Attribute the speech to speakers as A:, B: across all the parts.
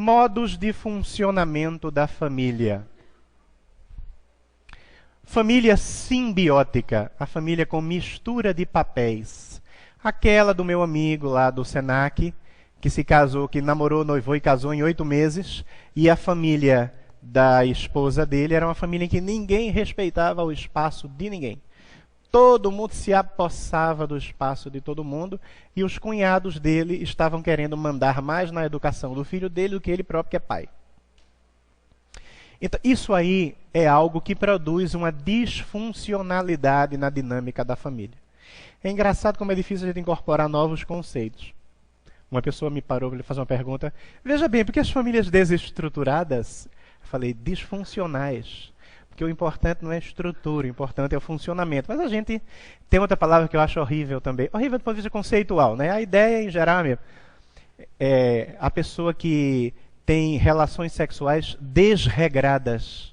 A: Modos de funcionamento da família. Família simbiótica, a família com mistura de papéis. Aquela do meu amigo lá do Senac, que se casou, que namorou, noivou e casou em 8 meses, e a família da esposa dele era uma família em que ninguém respeitava o espaço de ninguém. Todo mundo se apossava do espaço de todo mundo, e os cunhados dele estavam querendo mandar mais na educação do filho dele do que ele próprio, que é pai. Então, isso aí é algo que produz uma disfuncionalidade na dinâmica da família. É engraçado como é difícil a gente incorporar novos conceitos. Uma pessoa me parou para fazer uma pergunta. Veja bem, por que as famílias desestruturadas, eu falei, disfuncionais? Porque o importante não é a estrutura, o importante é o funcionamento. Mas a gente tem outra palavra que eu acho horrível também. Horrível do ponto de vista conceitual, né? A ideia, em geral, é a pessoa que tem relações sexuais desregradas.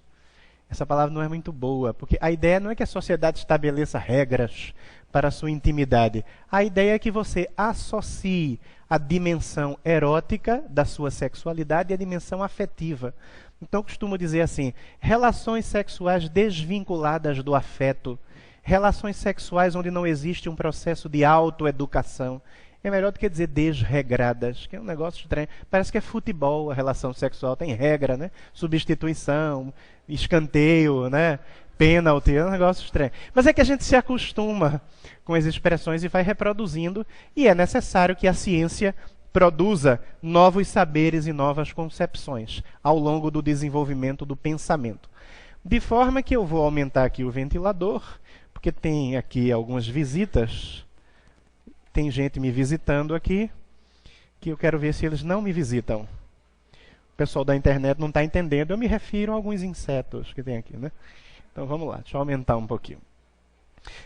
A: Essa palavra não é muito boa, porque a ideia não é que a sociedade estabeleça regras para a sua intimidade. A ideia é que você associe a dimensão erótica da sua sexualidade e a dimensão afetiva. Então, eu costumo dizer assim, relações sexuais desvinculadas do afeto, relações sexuais onde não existe um processo de autoeducação, é melhor do que dizer desregradas, que é um negócio estranho. Parece que é futebol a relação sexual, tem regra, né? Substituição, escanteio, né? Pênalti, é um negócio estranho. Mas é que a gente se acostuma com as expressões e vai reproduzindo, e é necessário que a ciência produza novos saberes e novas concepções ao longo do desenvolvimento do pensamento. De forma que eu vou aumentar aqui o ventilador, porque tem aqui algumas visitas. Tem gente me visitando aqui, que eu quero ver se eles não me visitam. O pessoal da internet não está entendendo, eu me refiro a alguns insetos que tem aqui, né? Então vamos lá, deixa eu aumentar um pouquinho.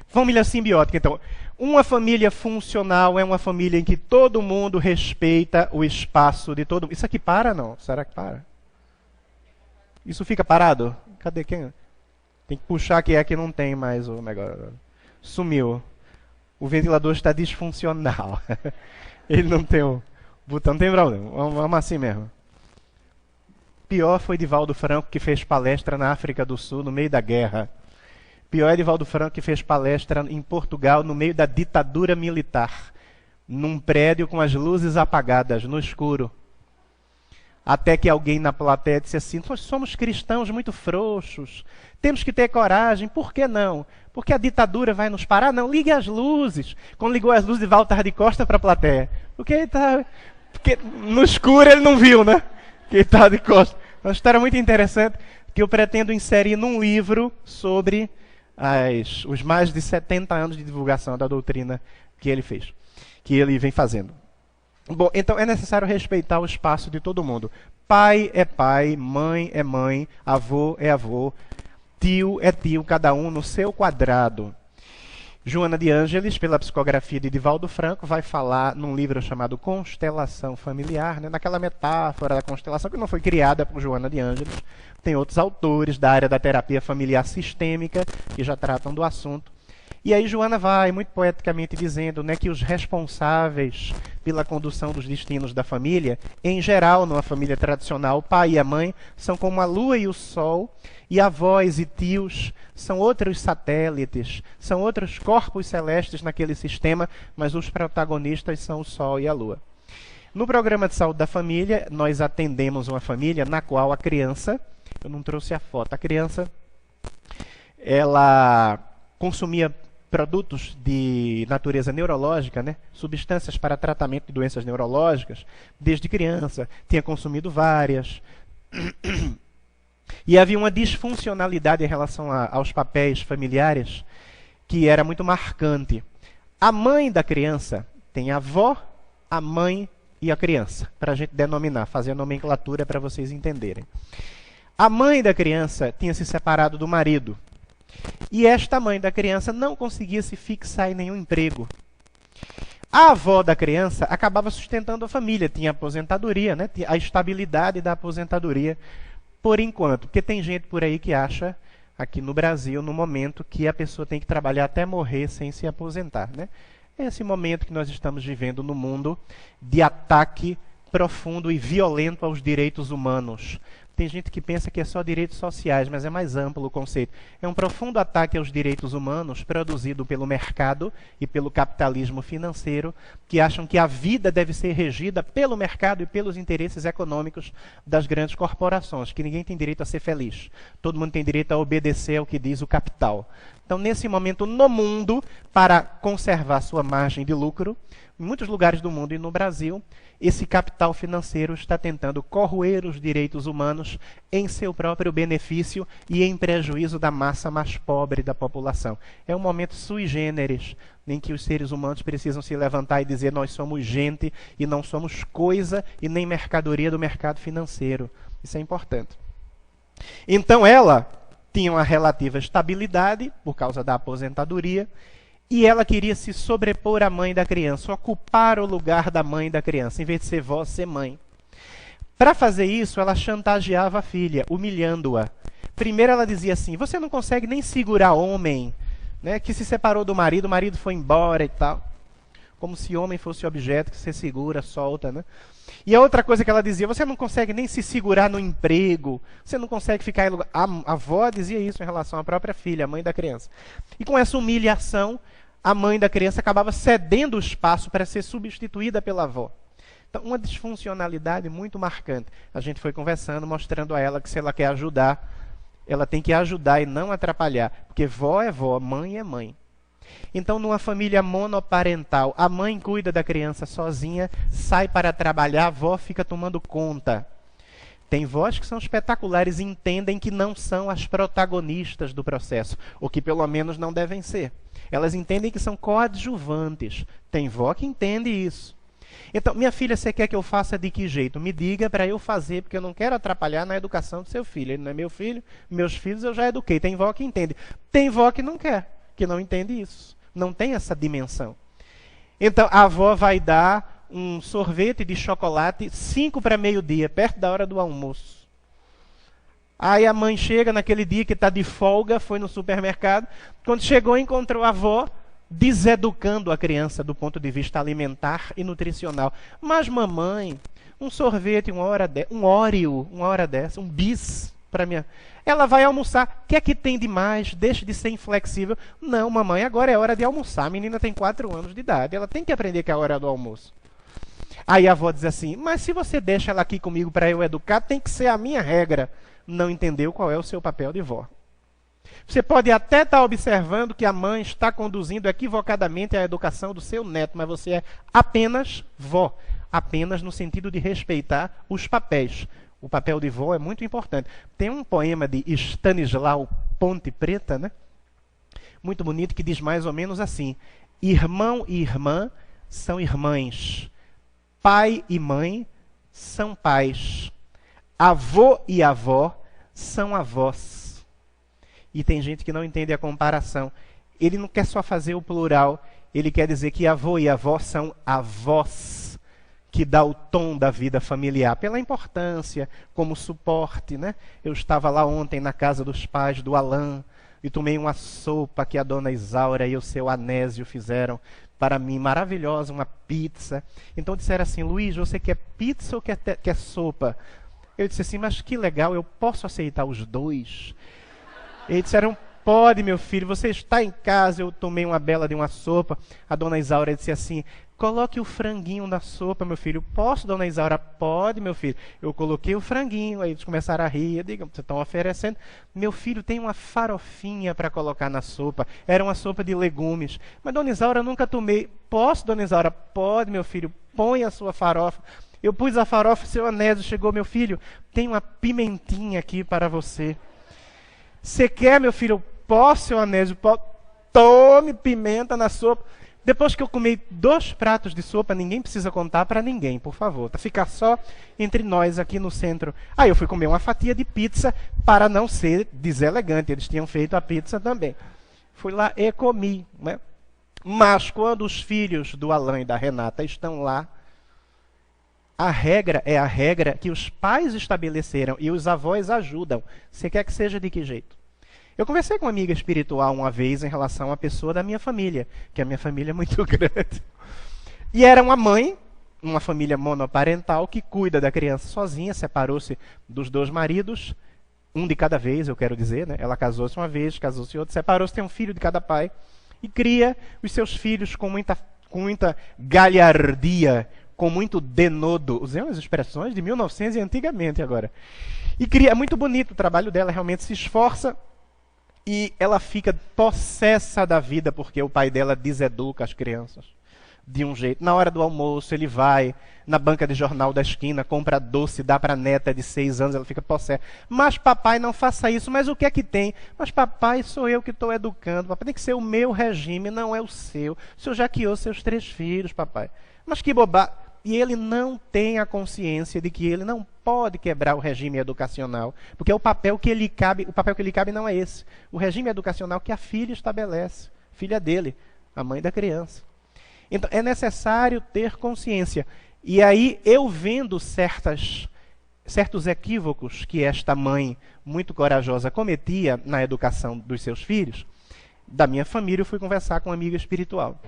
A: Família simbiótica, então. Uma família funcional é uma família em que todo mundo respeita o espaço de todo mundo. Isso aqui para, não? Será que para? Isso fica parado? Cadê quem? Tem que puxar que é que não tem mais o negócio. Sumiu. O ventilador está disfuncional. Ele não tem o botão, não tem problema. Vamos assim mesmo. Pior foi Divaldo Franco, que fez palestra na África do Sul, no meio da guerra. Pior é Divaldo Franco, que fez palestra em Portugal, no meio da ditadura militar. Num prédio com as luzes apagadas, no escuro. Até que alguém na plateia disse assim, nós somos cristãos muito frouxos, temos que ter coragem, por que não? Porque a ditadura vai nos parar? Não, ligue as luzes. Quando ligou as luzes, Divaldo estava de costa para a plateia. Porque no escuro ele não viu, né? Que ele estava de costa. Uma história muito interessante que eu pretendo inserir num livro sobre os mais de 70 anos de divulgação da doutrina que ele fez, que ele vem fazendo. Bom, então é necessário respeitar o espaço de todo mundo. Pai é pai, mãe é mãe, avô é avô, tio é tio, cada um no seu quadrado. Joana de Ângeles, pela psicografia de Divaldo Franco, vai falar num livro chamado Constelação Familiar, né, naquela metáfora da constelação que não foi criada por Joana de Ângeles. Tem outros autores da área da terapia familiar sistêmica que já tratam do assunto. E aí Joana vai, muito poeticamente, dizendo, né, que os responsáveis pela condução dos destinos da família, em geral, numa família tradicional, o pai e a mãe são como a lua e o sol, e avós e tios são outros satélites, são outros corpos celestes naquele sistema, mas os protagonistas são o sol e a lua. No programa de saúde da família, nós atendemos uma família na qual a criança, eu não trouxe a foto, a criança, ela consumia produtos de natureza neurológica, né? Substâncias para tratamento de doenças neurológicas, desde criança, tinha consumido várias. E havia uma disfuncionalidade em relação aos papéis familiares que era muito marcante. A mãe da criança tem a avó, a mãe e a criança, para a gente denominar, fazer a nomenclatura para vocês entenderem. A mãe da criança tinha se separado do marido. E esta mãe da criança não conseguia se fixar em nenhum emprego. A avó da criança acabava sustentando a família, tinha aposentadoria, né? Tinha a estabilidade da aposentadoria, por enquanto. Porque tem gente por aí que acha, aqui no Brasil, no momento que a pessoa tem que trabalhar até morrer sem se aposentar, né? É esse momento que nós estamos vivendo no mundo de ataque profundo e violento aos direitos humanos. Tem gente que pensa que é só direitos sociais, mas é mais amplo o conceito. É um profundo ataque aos direitos humanos produzido pelo mercado e pelo capitalismo financeiro, que acham que a vida deve ser regida pelo mercado e pelos interesses econômicos das grandes corporações, que ninguém tem direito a ser feliz. Todo mundo tem direito a obedecer ao que diz o capital. Então, nesse momento, no mundo, para conservar sua margem de lucro, em muitos lugares do mundo e no Brasil, esse capital financeiro está tentando corroer os direitos humanos em seu próprio benefício e em prejuízo da massa mais pobre da população. É um momento sui generis, em que os seres humanos precisam se levantar e dizer: nós somos gente e não somos coisa e nem mercadoria do mercado financeiro. Isso é importante. Então ela tinha uma relativa estabilidade por causa da aposentadoria, e ela queria se sobrepor à mãe da criança, ocupar o lugar da mãe da criança, em vez de ser vó, ser mãe. Para fazer isso, ela chantageava a filha, humilhando-a. Primeiro ela dizia assim: você não consegue nem segurar homem, né, que se separou do marido, o marido foi embora e tal. Como se homem fosse objeto que você segura, solta, né? E a outra coisa que ela dizia: você não consegue nem se segurar no emprego, você não consegue ficar em lugar... A avó dizia isso em relação à própria filha, a mãe da criança. E com essa humilhação, a mãe da criança acabava cedendo o espaço para ser substituída pela avó. Então, uma disfuncionalidade muito marcante. A gente foi conversando, mostrando a ela que se ela quer ajudar, ela tem que ajudar e não atrapalhar. Porque vó é vó, mãe é mãe. Então, numa família monoparental, a mãe cuida da criança sozinha, sai para trabalhar, a avó fica tomando conta. Tem vós que são espetaculares e entendem que não são as protagonistas do processo, ou que pelo menos não devem ser. Elas entendem que são coadjuvantes. Tem vó que entende isso. Então, minha filha, você quer que eu faça de que jeito? Me diga para eu fazer, porque eu não quero atrapalhar na educação do seu filho. Ele não é meu filho, meus filhos eu já eduquei. Tem vó que entende. Tem vó que não quer, que não entende isso. Não tem essa dimensão. Então, a avó vai dar um sorvete de chocolate 5 para meio-dia, perto da hora do almoço. Aí a mãe chega naquele dia que está de folga, foi no supermercado. Quando chegou, encontrou a avó deseducando a criança do ponto de vista alimentar e nutricional. Mas mamãe, um sorvete, um Oreo, uma hora dessa, um bis para minha... Ela vai almoçar. O que é que tem de mais? Deixe de ser inflexível. Não, mamãe, agora é hora de almoçar. A menina tem 4 anos de idade. Ela tem que aprender que é a hora do almoço. Aí a avó diz assim: mas se você deixa ela aqui comigo para eu educar, tem que ser a minha regra. Não entendeu qual é o seu papel de vó. Você pode até estar observando que a mãe está conduzindo equivocadamente a educação do seu neto, mas você é apenas vó. Apenas no sentido de respeitar os papéis. O papel de vó é muito importante. Tem um poema de Stanislau Ponte Preta, né? Muito bonito, que diz mais ou menos assim: irmão e irmã são irmãs. Pai e mãe são pais. Avô e avó são avós. E tem gente que não entende a comparação. Ele não quer só fazer o plural, ele quer dizer que avô e avó são avós, que dá o tom da vida familiar, pela importância, como suporte, né? Eu estava lá ontem na casa dos pais do Alain e tomei uma sopa que a dona Isaura e o seu Anésio fizeram para mim, maravilhosa, uma pizza. Então disseram assim: Luiz, você quer pizza ou quer sopa? Eu disse assim: mas que legal, eu posso aceitar os dois? Eles disseram: pode, meu filho, você está em casa. Eu tomei uma bela de uma sopa. A dona Isaura disse assim: coloque o franguinho na sopa, meu filho. Posso, dona Isaura? Pode, meu filho. Eu coloquei o franguinho, aí eles começaram a rir. Eu digo: vocês estão oferecendo? Meu filho, tem uma farofinha para colocar na sopa. Era uma sopa de legumes. Mas, dona Isaura, nunca tomei. Posso, dona Isaura? Pode, meu filho. Põe a sua farofa. Eu pus a farofa, seu Anésio chegou: meu filho, tem uma pimentinha aqui para você. Você quer, meu filho? Posso, seu Anésio? Tome pimenta na sopa. Depois que eu comi 2 pratos de sopa, ninguém precisa contar para ninguém, por favor. Tá? Ficar só entre nós aqui no centro. Aí eu fui comer uma fatia de pizza para não ser deselegante. Eles tinham feito a pizza também. Fui lá e comi. Né? Mas quando os filhos do Alain e da Renata estão lá, a regra é a regra que os pais estabeleceram e os avós ajudam. Você quer que seja de que jeito? Eu conversei com uma amiga espiritual uma vez em relação a uma pessoa da minha família, que a minha família é muito grande. E era uma mãe uma família monoparental que cuida da criança sozinha, separou-se dos 2 maridos, um de cada vez, eu quero dizer, né? Ela casou-se uma vez, casou-se outra, separou-se, tem um filho de cada pai, e cria os seus filhos com muita galhardia, com muito denodo. Usei umas expressões de 1900 e antigamente agora. E cria, é muito bonito o trabalho dela, realmente se esforça, e ela fica possessa da vida, porque o pai dela deseduca as crianças de um jeito. Na hora do almoço, ele vai na banca de jornal da esquina, compra doce, dá para a neta de 6 anos, ela fica possessa. Mas papai, não faça isso. Mas o que é que tem? Mas papai, sou eu que estou educando. Papai, tem que ser o meu regime, não é o seu. O senhor já criou seus 3 filhos, papai. Mas que bobagem. E ele não tem a consciência de que ele não pode quebrar o regime educacional, porque o papel que lhe cabe não é esse. O regime educacional que a filha estabelece, filha dele, a mãe da criança. Então, é necessário ter consciência. E aí, eu vendo certos equívocos que esta mãe muito corajosa cometia na educação dos seus filhos, da minha família, eu fui conversar com uma amiga espiritual.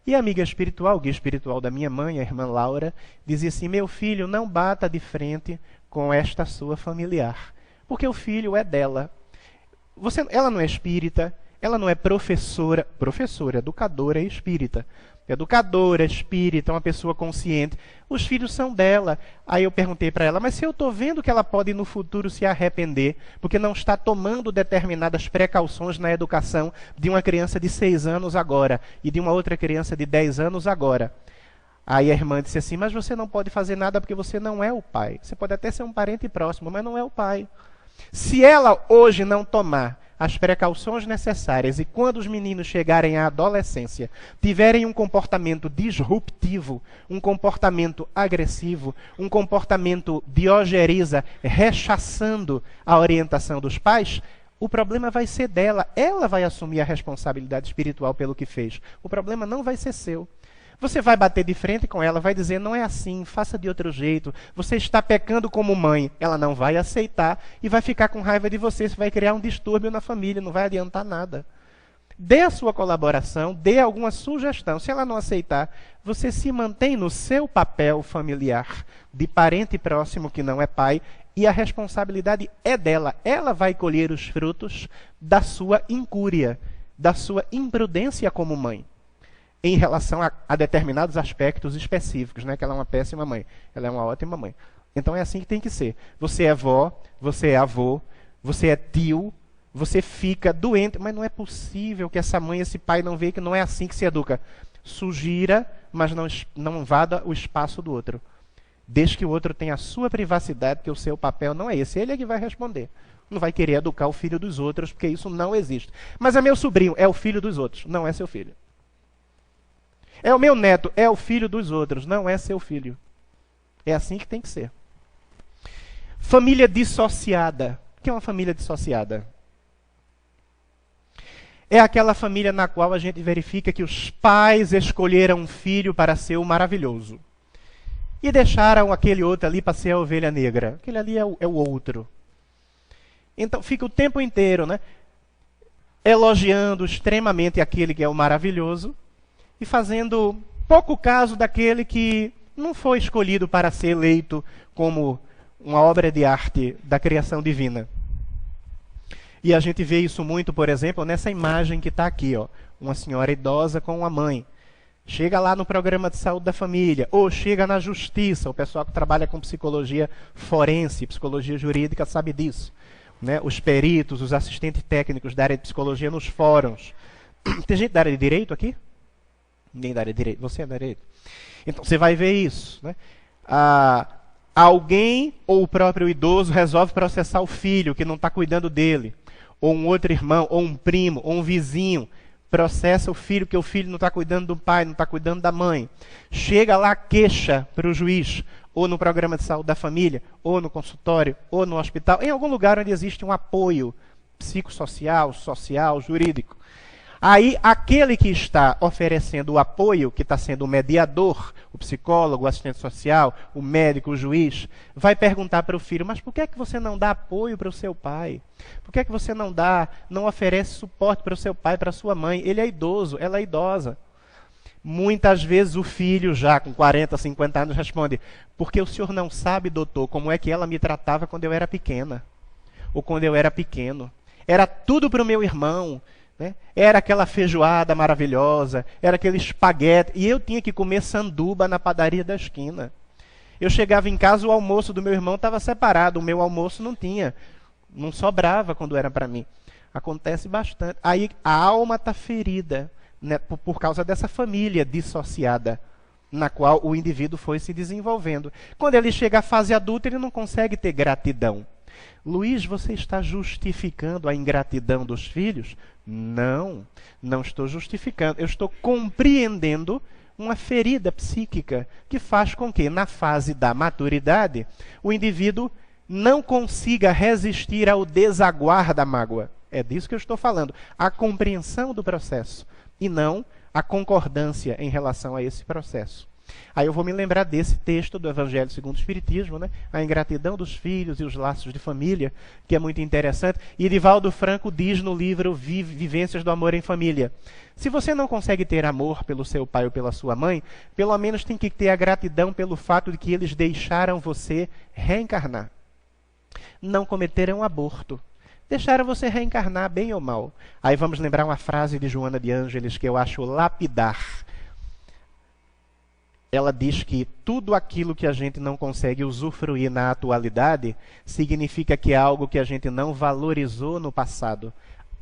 A: E a amiga espiritual, o guia espiritual da minha mãe, a irmã Laura, dizia assim: meu filho, não bata de frente com esta sua familiar, porque o filho é dela. Ela não é espírita, ela não é professora, educadora e espírita. Educadora, espírita, uma pessoa consciente. Os filhos são dela. Aí eu perguntei para ela, mas se eu estou vendo que ela pode no futuro se arrepender, porque não está tomando determinadas precauções na educação de uma criança de 6 anos agora e de uma outra criança de 10 anos agora. Aí a irmã disse assim, mas você não pode fazer nada porque você não é o pai. Você pode até ser um parente próximo, mas não é o pai. Se ela hoje não tomar as precauções necessárias e quando os meninos chegarem à adolescência, tiverem um comportamento disruptivo, um comportamento agressivo, um comportamento diogeriza, rechaçando a orientação dos pais, o problema vai ser dela. Ela vai assumir a responsabilidade espiritual pelo que fez. O problema não vai ser seu. Você vai bater de frente com ela, vai dizer, não é assim, faça de outro jeito, você está pecando como mãe. Ela não vai aceitar e vai ficar com raiva de você, você vai criar um distúrbio na família, não vai adiantar nada. Dê a sua colaboração, dê alguma sugestão. Se ela não aceitar, você se mantém no seu papel familiar de parente próximo que não é pai e a responsabilidade é dela. Ela vai colher os frutos da sua incúria, da sua imprudência como mãe, em relação a determinados aspectos específicos, né? Que ela é uma péssima mãe, ela é uma ótima mãe. Então é assim que tem que ser. Você é vó, você é avô, você é tio, você fica doente, mas não é possível que essa mãe e esse pai não vejam que não é assim que se educa. Sugira, mas não invada o espaço do outro. Desde que o outro tenha a sua privacidade, porque o seu papel não é esse. Ele é que vai responder. Não vai querer educar o filho dos outros, porque isso não existe. Mas é meu sobrinho, é o filho dos outros, não é seu filho. É o meu neto, é o filho dos outros, não é seu filho. É assim que tem que ser. Família dissociada. O que é uma família dissociada? É aquela família na qual a gente verifica que os pais escolheram um filho para ser o maravilhoso. E deixaram aquele outro ali para ser a ovelha negra. Aquele ali é o outro. Então fica o tempo inteiro, né, elogiando extremamente aquele que é o maravilhoso, e fazendo pouco caso daquele que não foi escolhido para ser eleito como uma obra de arte da criação divina. E a gente vê isso muito, por exemplo, nessa imagem que está aqui, ó, uma senhora idosa com uma mãe. Chega lá no programa de saúde da família, ou chega na justiça, o pessoal que trabalha com psicologia forense, psicologia jurídica sabe disso, né? Os peritos, os assistentes técnicos da área de psicologia nos fóruns. Tem gente da área de direito aqui? Ninguém da área de direito. Você é da área de direito. Então, você vai ver isso, né? Alguém, ou o próprio idoso, resolve processar o filho que não está cuidando dele. Ou um outro irmão, ou um primo, ou um vizinho. Processa o filho, porque o filho não está cuidando do pai, não está cuidando da mãe. Chega lá, queixa para o juiz, ou no programa de saúde da família, ou no consultório, ou no hospital, em algum lugar onde existe um apoio psicossocial, social, jurídico. Aí, aquele que está oferecendo o apoio, que está sendo o mediador, o psicólogo, o assistente social, o médico, o juiz, vai perguntar para o filho, mas por que é que você não dá apoio para o seu pai? Por que é que você não oferece suporte para o seu pai, para a sua mãe? Ele é idoso, ela é idosa. Muitas vezes o filho, já com 40, 50 anos, responde: porque o senhor não sabe, doutor, como é que ela me tratava quando eu era pequena, ou quando eu era pequeno. Era tudo para o meu irmão, né? Era aquela feijoada maravilhosa, era aquele espaguete, e eu tinha que comer sanduba na padaria da esquina. Eu chegava em casa, o almoço do meu irmão estava separado, o meu almoço não tinha, não sobrava quando era para mim. Acontece bastante. Aí a alma está ferida, né, por causa dessa família dissociada, na qual o indivíduo foi se desenvolvendo. Quando ele chega à fase adulta, ele não consegue ter gratidão. Luiz, você está justificando a ingratidão dos filhos? Não, não estou justificando. Eu estou compreendendo uma ferida psíquica que faz com que, na fase da maturidade, o indivíduo não consiga resistir ao desaguar da mágoa. É disso que eu estou falando. A compreensão do processo e não a concordância em relação a esse processo. Aí eu vou me lembrar desse texto do Evangelho segundo o Espiritismo, né? A ingratidão dos filhos e os laços de família, que é muito interessante. E Divaldo Franco diz no livro Vivências do Amor em Família: se você não consegue ter amor pelo seu pai ou pela sua mãe, pelo menos tem que ter a gratidão pelo fato de que eles deixaram você reencarnar. Não cometeram aborto. Deixaram você reencarnar, bem ou mal. Aí vamos lembrar uma frase de Joana de Ângeles que eu acho lapidar. Ela diz que tudo aquilo que a gente não consegue usufruir na atualidade significa que é algo que a gente não valorizou no passado.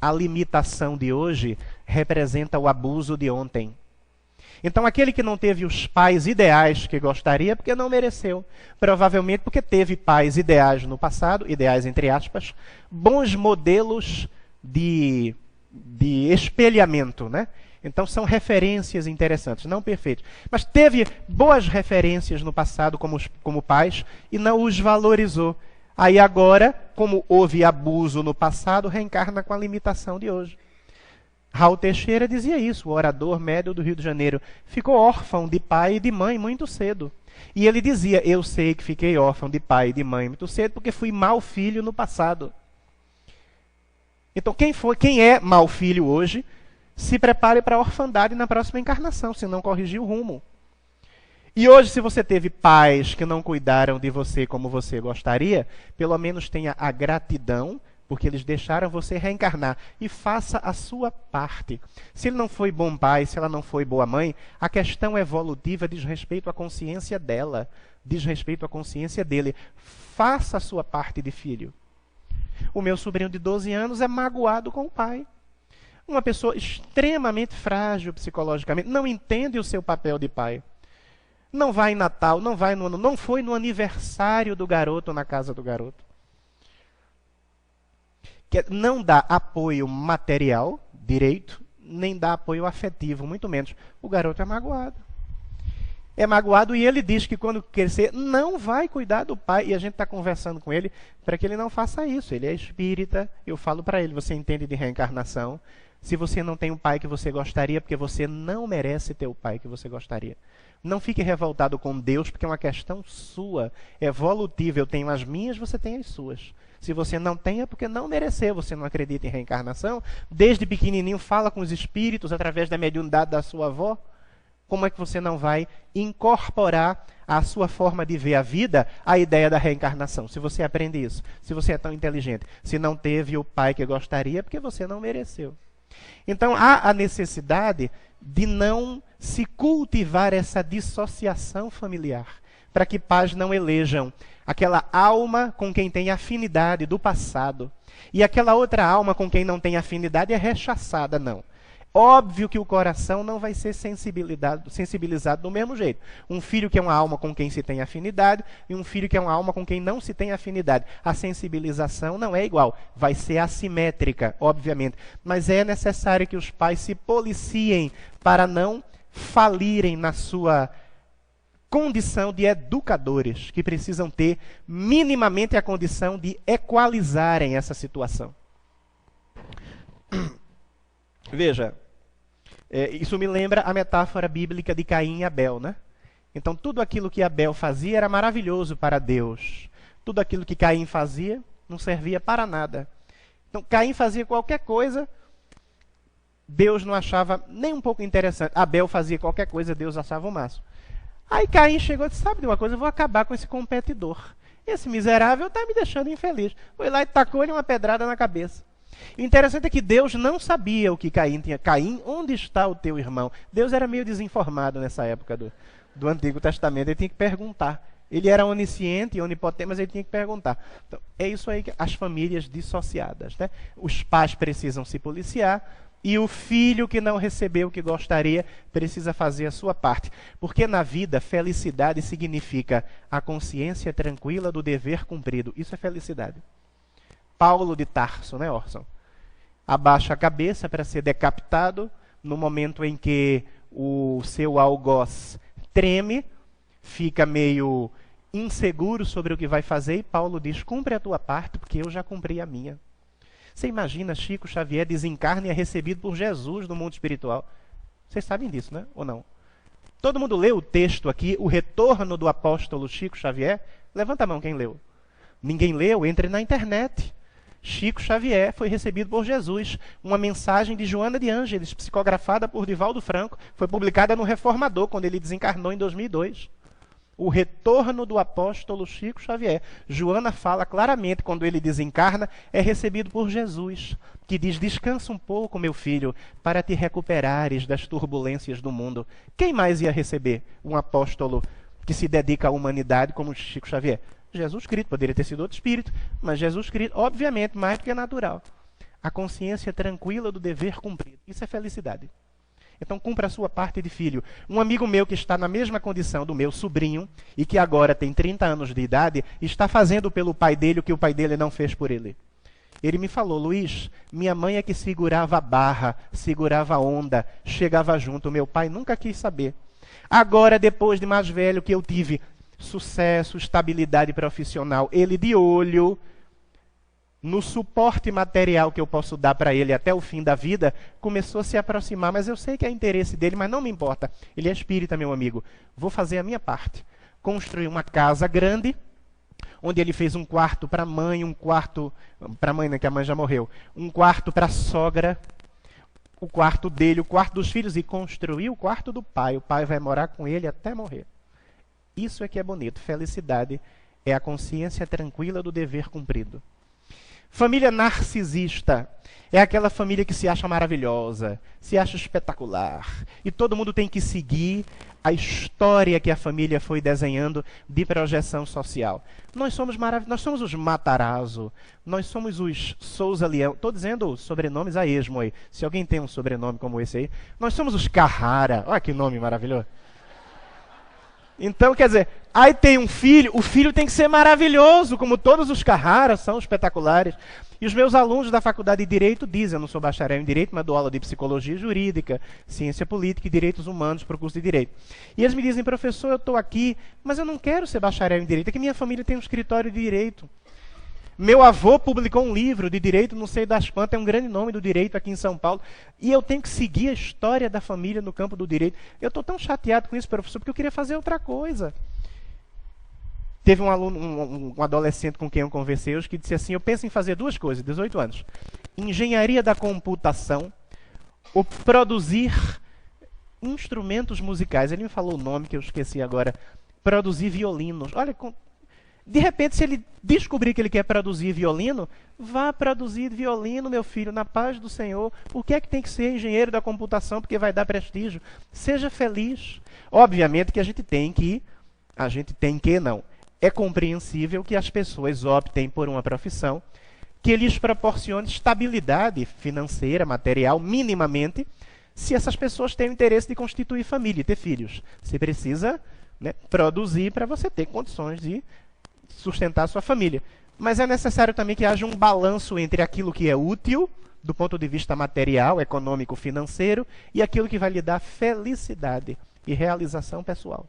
A: A limitação de hoje representa o abuso de ontem. Então, aquele que não teve os pais ideais que gostaria, porque não mereceu. Provavelmente porque teve pais ideais no passado, ideais entre aspas, bons modelos de espelhamento, né? Então, são referências interessantes, não perfeitas. Mas teve boas referências no passado como pais e não os valorizou. Aí agora, como houve abuso no passado, reencarna com a limitação de hoje. Raul Teixeira dizia isso, o orador médio do Rio de Janeiro. Ficou órfão de pai e de mãe muito cedo. E ele dizia: eu sei que fiquei órfão de pai e de mãe muito cedo porque fui mau filho no passado. Então, quem é mau filho hoje, se prepare para a orfandade na próxima encarnação, se não corrigir o rumo. E hoje, se você teve pais que não cuidaram de você como você gostaria, pelo menos tenha a gratidão, porque eles deixaram você reencarnar, e faça a sua parte. Se ele não foi bom pai, se ela não foi boa mãe, a questão evolutiva diz respeito à consciência dela, diz respeito à consciência dele. Faça a sua parte de filho. O meu sobrinho de 12 anos é magoado com o pai. Uma pessoa extremamente frágil psicologicamente, não entende o seu papel de pai. Não vai em Natal, não vai no ano, não foi no aniversário do garoto na casa do garoto. Que não dá apoio material, direito, nem dá apoio afetivo, muito menos. O garoto é magoado. É magoado e ele diz que quando crescer não vai cuidar do pai. E a gente está conversando com ele para que ele não faça isso. Ele é espírita, eu falo para ele: você entende de reencarnação? Se você não tem o pai que você gostaria, porque você não merece ter o pai que você gostaria. Não fique revoltado com Deus, porque é uma questão sua, evolutiva. Eu tenho as minhas, você tem as suas. Se você não tem, é porque não mereceu, você não acredita em reencarnação. Desde pequenininho fala com os espíritos através da mediunidade da sua avó. Como é que você não vai incorporar à sua forma de ver a vida a ideia da reencarnação? Se você aprende isso, se você é tão inteligente, se não teve o pai que gostaria, é porque você não mereceu. Então há a necessidade de não se cultivar essa dissociação familiar, para que pais não elejam aquela alma com quem tem afinidade do passado, e aquela outra alma com quem não tem afinidade é rechaçada, não. Óbvio que o coração não vai ser sensibilizado do mesmo jeito. Um filho que é uma alma com quem se tem afinidade e um filho que é uma alma com quem não se tem afinidade. A sensibilização não é igual, vai ser assimétrica, obviamente. Mas é necessário que os pais se policiem para não falirem na sua condição de educadores, que precisam ter minimamente a condição de equalizarem essa situação. Veja, isso me lembra a metáfora bíblica de Caim e Abel, né? Então, tudo aquilo que Abel fazia era maravilhoso para Deus. Tudo aquilo que Caim fazia não servia para nada. Então, Caim fazia qualquer coisa, Deus não achava nem um pouco interessante. Abel fazia qualquer coisa, Deus achava o máximo. Aí Caim chegou e disse, sabe de uma coisa, eu vou acabar com esse competidor. Esse miserável está me deixando infeliz. Foi lá e tacou-lhe uma pedrada na cabeça. O interessante é que Deus não sabia o que Caim tinha. Caim, onde está o teu irmão? Deus era meio desinformado nessa época do Antigo Testamento. Ele tinha que perguntar. Ele era onisciente e onipotente, mas ele tinha que perguntar. Então, é isso aí, as famílias dissociadas, né? Os pais precisam se policiar e o filho que não recebeu o que gostaria precisa fazer a sua parte. Porque na vida, felicidade significa a consciência tranquila do dever cumprido. Isso é felicidade. Paulo de Tarso, né, Orson? Abaixa a cabeça para ser decapitado no momento em que o seu algoz treme, fica meio inseguro sobre o que vai fazer, e Paulo diz, cumpre a tua parte, porque eu já cumpri a minha. Você imagina Chico Xavier desencarna e é recebido por Jesus no mundo espiritual. Vocês sabem disso, né? Ou não? Todo mundo leu o texto aqui, o retorno do apóstolo Chico Xavier? Levanta a mão quem leu. Ninguém leu? Entre na internet. Chico Xavier foi recebido por Jesus. Uma mensagem de Joana de Ângeles, psicografada por Divaldo Franco, foi publicada no Reformador, quando ele desencarnou em 2002. O retorno do apóstolo Chico Xavier. Joana fala claramente, quando ele desencarna, é recebido por Jesus, que diz, descansa um pouco, meu filho, para te recuperares das turbulências do mundo. Quem mais ia receber um apóstolo que se dedica à humanidade como Chico Xavier? Jesus Cristo, poderia ter sido outro espírito, mas Jesus Cristo, obviamente, mais do que natural. A consciência tranquila do dever cumprido. Isso é felicidade. Então, cumpra a sua parte de filho. Um amigo meu que está na mesma condição do meu sobrinho, e que agora tem 30 anos de idade, está fazendo pelo pai dele o que o pai dele não fez por ele. Ele me falou, Luiz, minha mãe é que segurava a barra, segurava a onda, chegava junto. Meu pai nunca quis saber. Agora, depois de mais velho, que eu tive sucesso, estabilidade profissional, ele de olho no suporte material que eu posso dar para ele até o fim da vida, começou a se aproximar, mas eu sei que é interesse dele, mas não me importa. Ele é espírita, meu amigo. Vou fazer a minha parte. Construir uma casa grande, onde ele fez um quarto para a mãe, um quarto para a mãe, né, que a mãe já morreu, um quarto para a sogra, o quarto dele, o quarto dos filhos, e construir o quarto do pai. O pai vai morar com ele até morrer. Isso é que é bonito. Felicidade é a consciência tranquila do dever cumprido. Família narcisista é aquela família que se acha maravilhosa, se acha espetacular. E todo mundo tem que seguir a história que a família foi desenhando de projeção social. Nós somos os Matarazzo, nós somos os Souza Leão. Estou dizendo sobrenomes a esmo aí. Se alguém tem um sobrenome como esse aí. Nós somos os Carrara. Olha que nome maravilhoso. Então, quer dizer, aí tem um filho, o filho tem que ser maravilhoso, como todos os Carraras são espetaculares. E os meus alunos da faculdade de Direito dizem, eu não sou bacharel em Direito, mas dou aula de Psicologia Jurídica, Ciência Política e Direitos Humanos para o curso de Direito. E eles me dizem, professor, eu estou aqui, mas eu não quero ser bacharel em Direito, é que minha família tem um escritório de Direito. Meu avô publicou um livro de direito, não sei das quantas, é um grande nome do direito aqui em São Paulo, e eu tenho que seguir a história da família no campo do direito. Eu estou tão chateado com isso, professor, porque eu queria fazer outra coisa. Teve um aluno, um adolescente com quem eu conversei hoje, que disse assim, eu penso em fazer duas coisas, 18 anos. Engenharia da computação ou produzir instrumentos musicais. Ele me falou o nome que eu esqueci agora. Produzir violinos. Olha, de repente, se ele descobrir que ele quer produzir violino, vá produzir violino, meu filho, na paz do Senhor. Por que é que tem que ser engenheiro da computação? Porque vai dar prestígio. Seja feliz. Obviamente que a gente tem que não. É compreensível que as pessoas optem por uma profissão que lhes proporcione estabilidade financeira, material, minimamente, se essas pessoas têm o interesse de constituir família e ter filhos. Você precisa, né, produzir para você ter condições de sustentar a sua família. Mas é necessário também que haja um balanço entre aquilo que é útil, do ponto de vista material, econômico, financeiro, e aquilo que vai lhe dar felicidade e realização pessoal.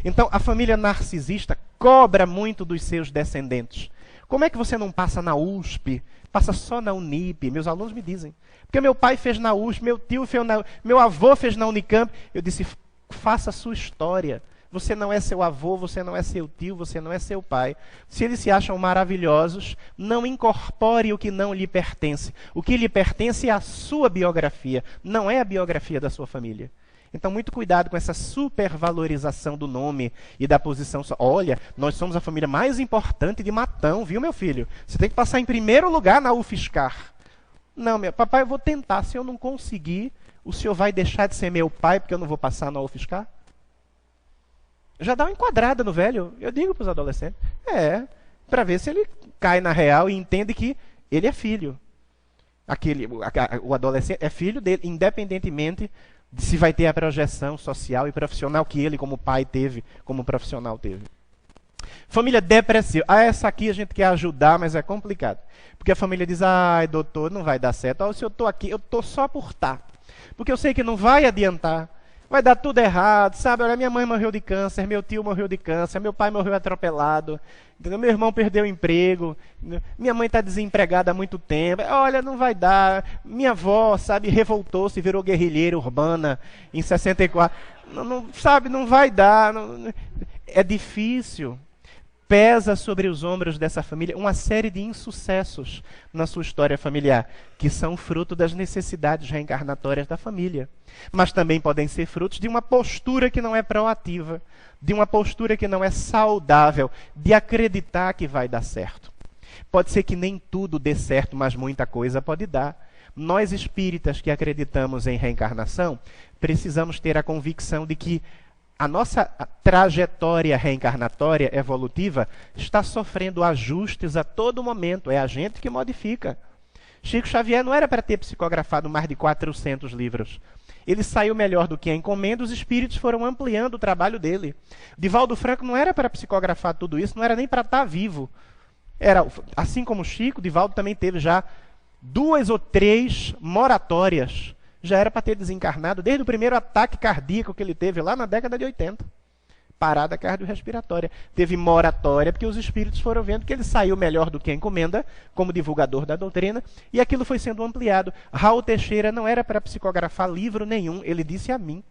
A: Então, a família narcisista cobra muito dos seus descendentes. Como é que você não passa na USP, passa só na Unip? Meus alunos me dizem. Porque meu pai fez na USP, meu tio fez meu avô fez na Unicamp. Eu disse, faça a sua história. Você não é seu avô, você não é seu tio, você não é seu pai. Se eles se acham maravilhosos, não incorpore o que não lhe pertence. O que lhe pertence é a sua biografia, não é a biografia da sua família. Então, muito cuidado com essa supervalorização do nome e da posição. Olha, nós somos a família mais importante de Matão, viu, meu filho? Você tem que passar em primeiro lugar na UFSCar. Não, papai, eu vou tentar. Se eu não conseguir, o senhor vai deixar de ser meu pai porque eu não vou passar na UFSCar? Já dá uma enquadrada no velho. Eu digo para os adolescentes. Para ver se ele cai na real e entende que ele é filho. O adolescente é filho dele, independentemente de se vai ter a projeção social e profissional que ele, como pai, teve, como profissional teve. Família depressiva. Essa aqui a gente quer ajudar, mas é complicado. Porque a família diz, ai, doutor, não vai dar certo. Se eu estou aqui, eu estou só por estar. Porque eu sei que não vai adiantar. Vai dar tudo errado, sabe? Olha, minha mãe morreu de câncer, meu tio morreu de câncer, meu pai morreu atropelado, entendeu? Meu irmão perdeu o emprego, entendeu? Minha mãe está desempregada há muito tempo. Olha, não vai dar. Minha avó, sabe, revoltou-se, virou guerrilheira urbana em 64. Sabe, não vai dar. É difícil. Pesa sobre os ombros dessa família uma série de insucessos na sua história familiar, que são fruto das necessidades reencarnatórias da família. Mas também podem ser frutos de uma postura que não é proativa, de uma postura que não é saudável, de acreditar que vai dar certo. Pode ser que nem tudo dê certo, mas muita coisa pode dar. Nós espíritas que acreditamos em reencarnação, precisamos ter a convicção de que a nossa trajetória reencarnatória evolutiva está sofrendo ajustes a todo momento. É a gente que modifica. Chico Xavier não era para ter psicografado mais de 400 livros. Ele saiu melhor do que a encomenda, os espíritos foram ampliando o trabalho dele. Divaldo Franco não era para psicografar tudo isso, não era nem para estar vivo. Assim como Chico, Divaldo também teve já 2 ou 3 moratórias. Já era para ter desencarnado desde o primeiro ataque cardíaco que ele teve lá na década de 80. Parada cardiorrespiratória. Teve moratória porque os espíritos foram vendo que ele saiu melhor do que a encomenda, como divulgador da doutrina, e aquilo foi sendo ampliado. Raul Teixeira não era para psicografar livro nenhum, ele disse a mim.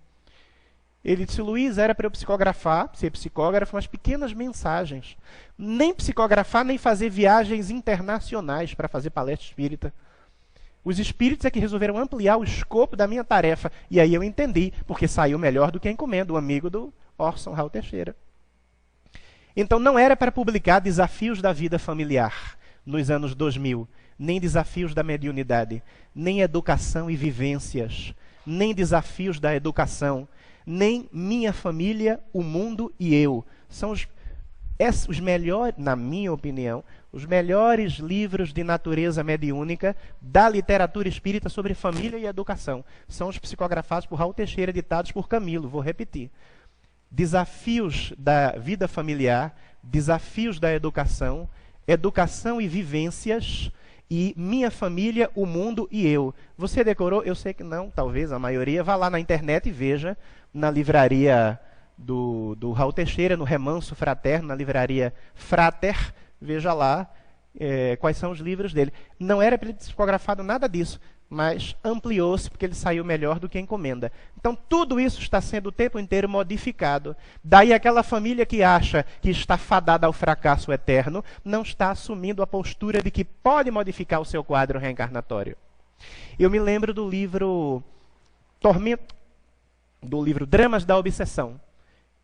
A: Ele disse, Luiz, era para eu psicografar, ser psicógrafo, umas pequenas mensagens. Nem psicografar, nem fazer viagens internacionais para fazer palestra espírita. Os espíritos é que resolveram ampliar o escopo da minha tarefa. E aí eu entendi, porque saiu melhor do que a encomenda, o amigo do Orson Raul Teixeira. Então não era para publicar desafios da vida familiar nos anos 2000, nem desafios da mediunidade, nem educação e vivências, nem desafios da educação, nem minha família, o mundo e eu. São os melhores, na minha opinião, os melhores livros de natureza mediúnica da literatura espírita sobre família e educação. São os psicografados por Raul Teixeira, editados por Camilo, vou repetir. Desafios da vida familiar, desafios da educação, educação e vivências, e minha família, o mundo e eu. Você decorou? Eu sei que não, talvez a maioria. Vá lá na internet e veja, na livraria do Raul Teixeira, no Remanso Fraterno, na livraria Frater, veja lá quais são os livros dele. Não era para ele ter psicografado nada disso, mas ampliou-se porque ele saiu melhor do que a encomenda. Então tudo isso está sendo o tempo inteiro modificado. Daí aquela família que acha que está fadada ao fracasso eterno, não está assumindo a postura de que pode modificar o seu quadro reencarnatório. Eu me lembro do livro Dramas da Obsessão,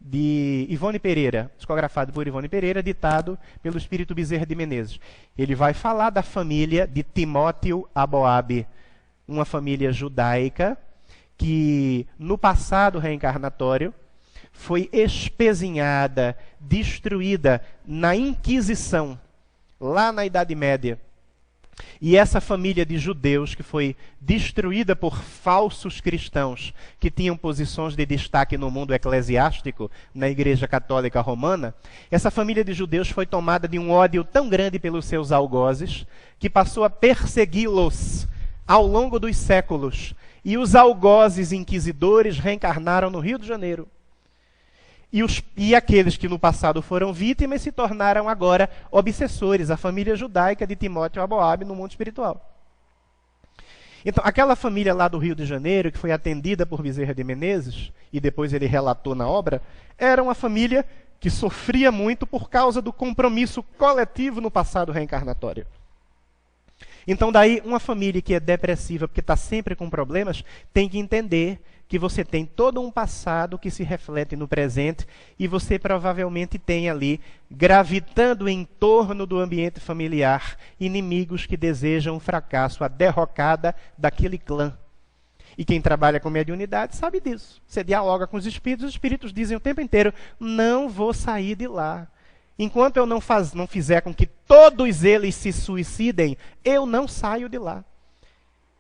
A: de Ivone Pereira, psicografado por Ivone Pereira, ditado pelo espírito Bezerra de Menezes. Ele vai falar da família de Timóteo Aboabe, uma família judaica que no passado reencarnatório foi espezinhada, destruída na Inquisição, lá na Idade Média. E essa família de judeus que foi destruída por falsos cristãos que tinham posições de destaque no mundo eclesiástico, na Igreja Católica Romana, essa família de judeus foi tomada de um ódio tão grande pelos seus algozes que passou a persegui-los ao longo dos séculos. E os algozes inquisidores reencarnaram no Rio de Janeiro. E aqueles que no passado foram vítimas se tornaram agora obsessores, a família judaica de Timóteo Aboabe no mundo espiritual. Então, aquela família lá do Rio de Janeiro, que foi atendida por Bezerra de Menezes, e depois ele relatou na obra, era uma família que sofria muito por causa do compromisso coletivo no passado reencarnatório. Então, daí, uma família que é depressiva, porque está sempre com problemas, tem que entender que você tem todo um passado que se reflete no presente e você provavelmente tem ali, gravitando em torno do ambiente familiar, inimigos que desejam o fracasso, a derrocada daquele clã. E quem trabalha com mediunidade sabe disso. Você dialoga com os espíritos dizem o tempo inteiro, não vou sair de lá. Enquanto eu não fizer com que todos eles se suicidem, eu não saio de lá.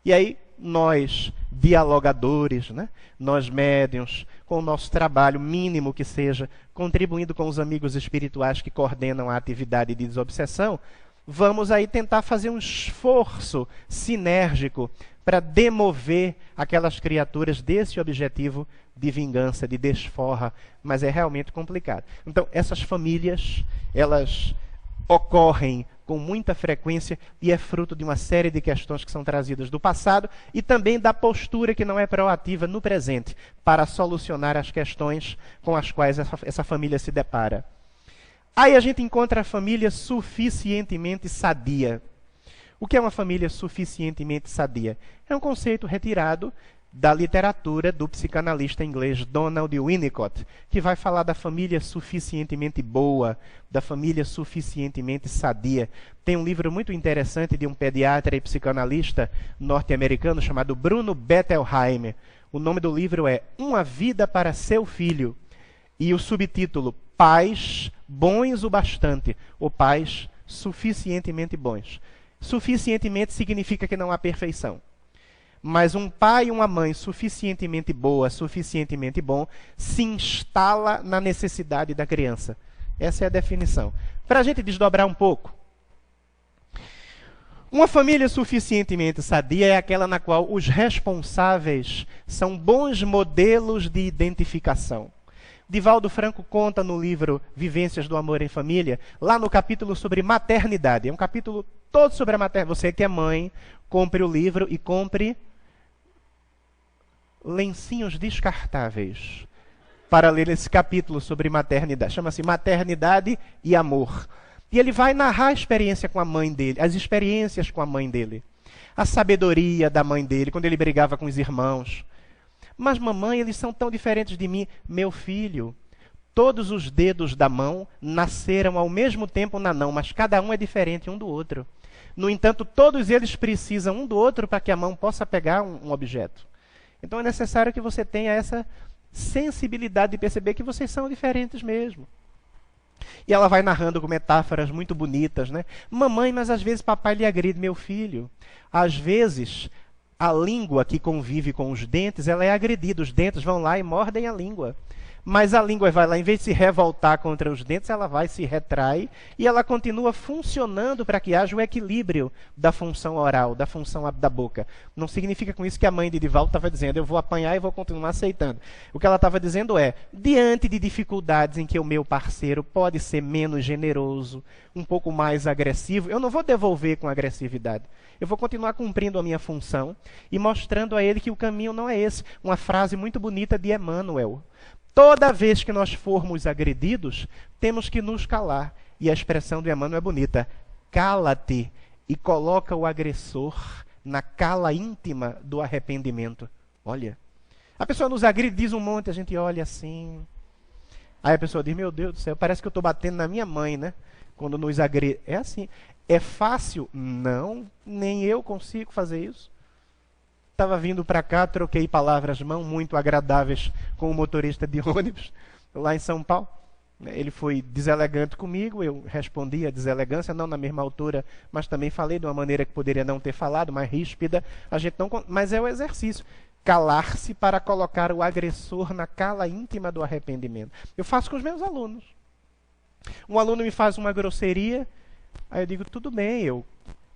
A: E aí, nós, dialogadores, né? Nós médiuns, com o nosso trabalho mínimo que seja, contribuindo com os amigos espirituais que coordenam a atividade de desobsessão, vamos aí tentar fazer um esforço sinérgico para demover aquelas criaturas desse objetivo de vingança, de desforra, mas é realmente complicado. Então, essas famílias, elas ocorrem com muita frequência e é fruto de uma série de questões que são trazidas do passado e também da postura que não é proativa no presente para solucionar as questões com as quais essa família se depara. Aí a gente encontra a família suficientemente sadia. O que é uma família suficientemente sadia? É um conceito retirado da literatura do psicanalista inglês Donald Winnicott, que vai falar da família suficientemente boa, da família suficientemente sadia. Tem um livro muito interessante de um pediatra e psicanalista norte-americano chamado Bruno Bettelheim. O nome do livro é Uma Vida para Seu Filho. E o subtítulo, Pais Bons o Bastante, ou Pais Suficientemente Bons. Suficientemente significa que não há perfeição. Mas um pai e uma mãe suficientemente boa, suficientemente bom, se instala na necessidade da criança. Essa é a definição. Para a gente desdobrar um pouco. Uma família suficientemente sadia é aquela na qual os responsáveis são bons modelos de identificação. Divaldo Franco conta no livro Vivências do Amor em Família, lá no capítulo sobre maternidade. É um capítulo todo sobre a maternidade. Você que é mãe, compre o livro e compre lencinhos descartáveis para ler esse capítulo sobre maternidade. Chama-se Maternidade e Amor. E ele vai narrar a experiência com a mãe dele, as experiências com a mãe dele, a sabedoria da mãe dele, quando ele brigava com os irmãos. Mas mamãe, eles são tão diferentes de mim. Meu filho, todos os dedos da mão nasceram ao mesmo tempo na mão, mas cada um é diferente um do outro. No entanto, todos eles precisam um do outro para que a mão possa pegar um objeto. Então é necessário que você tenha essa sensibilidade de perceber que vocês são diferentes mesmo. E ela vai narrando com metáforas muito bonitas, né? Mamãe, mas às vezes papai lhe agride. Meu filho, às vezes a língua que convive com os dentes, ela é agredida. Os dentes vão lá e mordem a língua. Mas a língua vai lá, em vez de se revoltar contra os dentes, ela vai, se retrai e ela continua funcionando para que haja o equilíbrio da função oral, da função da boca. Não significa com isso que a mãe de Divaldo estava dizendo, eu vou apanhar e vou continuar aceitando. O que ela estava dizendo é, diante de dificuldades em que o meu parceiro pode ser menos generoso, um pouco mais agressivo, eu não vou devolver com agressividade. Eu vou continuar cumprindo a minha função e mostrando a ele que o caminho não é esse. Uma frase muito bonita de Emmanuel. Toda vez que nós formos agredidos, temos que nos calar. E a expressão do Emmanuel é bonita. Cala-te e coloca o agressor na cala íntima do arrependimento. Olha, a pessoa nos agride, diz um monte, a gente olha assim. Aí a pessoa diz, meu Deus do céu, parece que eu estou batendo na minha mãe, né? Quando nos agride. É assim. É fácil? Não, nem eu consigo fazer isso. Estava vindo para cá, troquei palavras muito agradáveis com o motorista de ônibus, lá em São Paulo. Ele foi deselegante comigo, eu respondi a deselegância, não na mesma altura, mas também falei de uma maneira que poderia não ter falado, mais ríspida. A gente não, mas é o exercício. Calar-se para colocar o agressor na cala íntima do arrependimento. Eu faço com os meus alunos. Um aluno me faz uma grosseria, aí eu digo, tudo bem, eu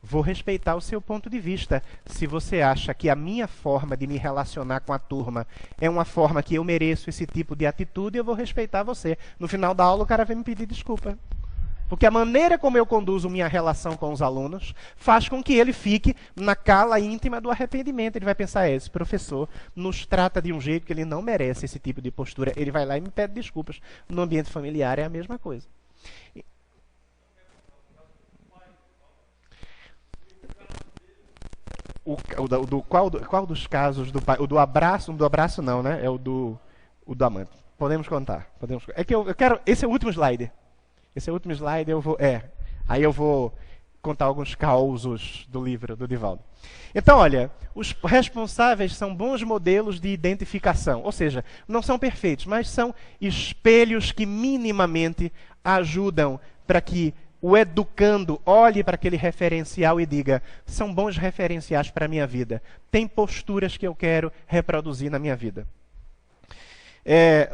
A: vou respeitar o seu ponto de vista. Se você acha que a minha forma de me relacionar com a turma é uma forma que eu mereço esse tipo de atitude, eu vou respeitar você. No final da aula, o cara vem me pedir desculpa. Porque a maneira como eu conduzo minha relação com os alunos faz com que ele fique na cala íntima do arrependimento. Ele vai pensar, esse professor nos trata de um jeito que ele não merece esse tipo de postura. Ele vai lá e me pede desculpas. No ambiente familiar é a mesma coisa. Qual dos casos do pai? O do abraço não, né? É o do amante. Podemos contar. É que eu quero. Esse é o último slide. Aí eu vou contar alguns causos do livro do Divaldo. Então, olha, os responsáveis são bons modelos de identificação. Ou seja, não são perfeitos, mas são espelhos que minimamente ajudam para que o educando olhe para aquele referencial e diga, são bons referenciais para a minha vida. Tem posturas que eu quero reproduzir na minha vida.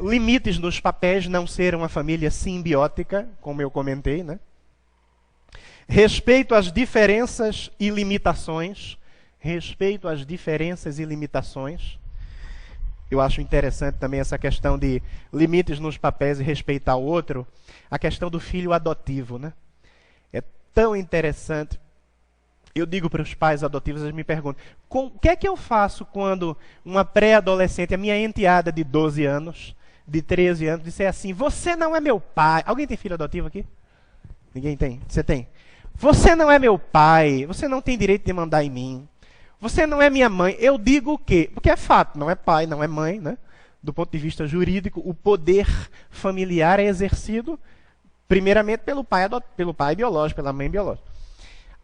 A: Limites nos papéis, não ser uma família simbiótica, como eu comentei, né? Respeito às diferenças e limitações. Eu acho interessante também essa questão de limites nos papéis e respeitar o outro. A questão do filho adotivo, né? É tão interessante. Eu digo para os pais adotivos, eles me perguntam, o que é que eu faço quando uma pré-adolescente, a minha enteada de 12 anos, de 13 anos, disser assim, você não é meu pai. Alguém tem filho adotivo aqui? Ninguém tem? Você tem? Você não é meu pai, você não tem direito de mandar em mim. Você não é minha mãe. Eu digo o quê? Porque é fato, não é pai, não é mãe, né? Do ponto de vista jurídico, o poder familiar é exercido primeiramente pelo pai biológico, pela mãe biológica.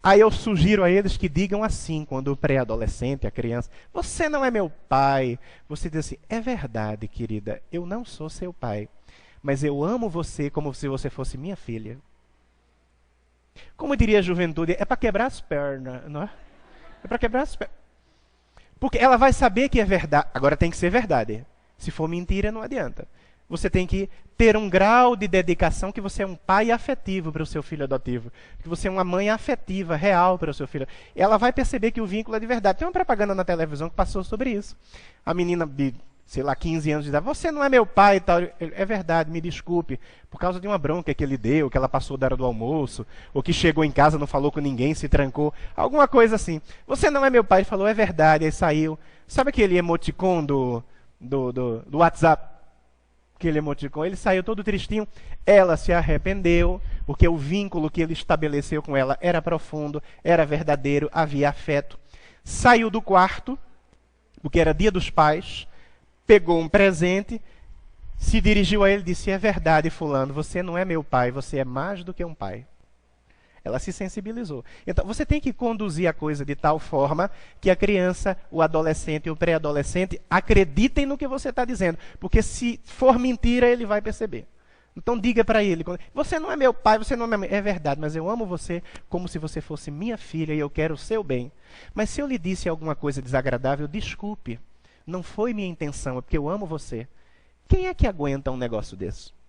A: Aí eu sugiro a eles que digam assim, quando o pré-adolescente, a criança, você não é meu pai. Você diz assim, é verdade, querida, eu não sou seu pai, mas eu amo você como se você fosse minha filha. Como diria a juventude, é para quebrar as pernas, não é? É para quebrar as pernas. Porque ela vai saber que é verdade. Agora tem que ser verdade. Se for mentira, não adianta. Você tem que ter um grau de dedicação que você é um pai afetivo para o seu filho adotivo. Que você é uma mãe afetiva, real para o seu filho. Ela vai perceber que o vínculo é de verdade. Tem uma propaganda na televisão que passou sobre isso. A menina de, 15 anos de idade, você não é meu pai e tal. É verdade, me desculpe. Por causa de uma bronca que ele deu, que ela passou da hora do almoço, ou que chegou em casa, não falou com ninguém, se trancou. Alguma coisa assim. Você não é meu pai. Ele falou, é verdade, aí saiu. Sabe aquele emoticon do WhatsApp? Aquele emoticon, ele saiu todo tristinho. Ela se arrependeu, porque o vínculo que ele estabeleceu com ela era profundo, era verdadeiro, havia afeto. Saiu do quarto, porque era dia dos pais, pegou um presente, se dirigiu a ele e disse, é verdade, fulano, você não é meu pai, você é mais do que um pai. Ela se sensibilizou. Então, você tem que conduzir a coisa de tal forma que a criança, o adolescente e o pré-adolescente acreditem no que você está dizendo. Porque se for mentira, ele vai perceber. Então, diga para ele, você não é meu pai, você não é minha mãe. É verdade, mas eu amo você como se você fosse minha filha e eu quero o seu bem. Mas se eu lhe disse alguma coisa desagradável, desculpe. Não foi minha intenção, é porque eu amo você. Quem é que aguenta um negócio desse?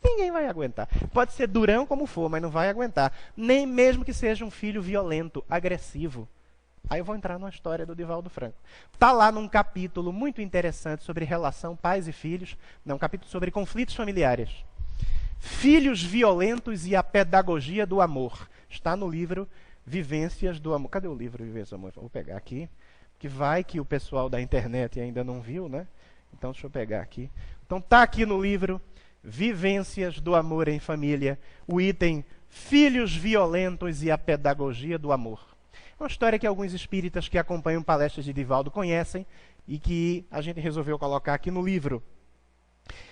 A: Ninguém vai aguentar. Pode ser durão como for, mas não vai aguentar. Nem mesmo que seja um filho violento, agressivo. Aí eu vou entrar numa história do Divaldo Franco. Está lá num capítulo muito interessante sobre relação pais e filhos. Não, um capítulo sobre conflitos familiares. Filhos violentos e a pedagogia do amor. Está no livro Vivências do Amor. Cadê o livro Vivências do Amor? Vou pegar aqui. Que vai que o pessoal da internet ainda não viu, né? Então deixa eu pegar aqui. Então está aqui no livro Vivências do Amor em Família, o item Filhos Violentos e a Pedagogia do Amor. É uma história que alguns espíritas que acompanham palestras de Divaldo conhecem e que a gente resolveu colocar aqui no livro.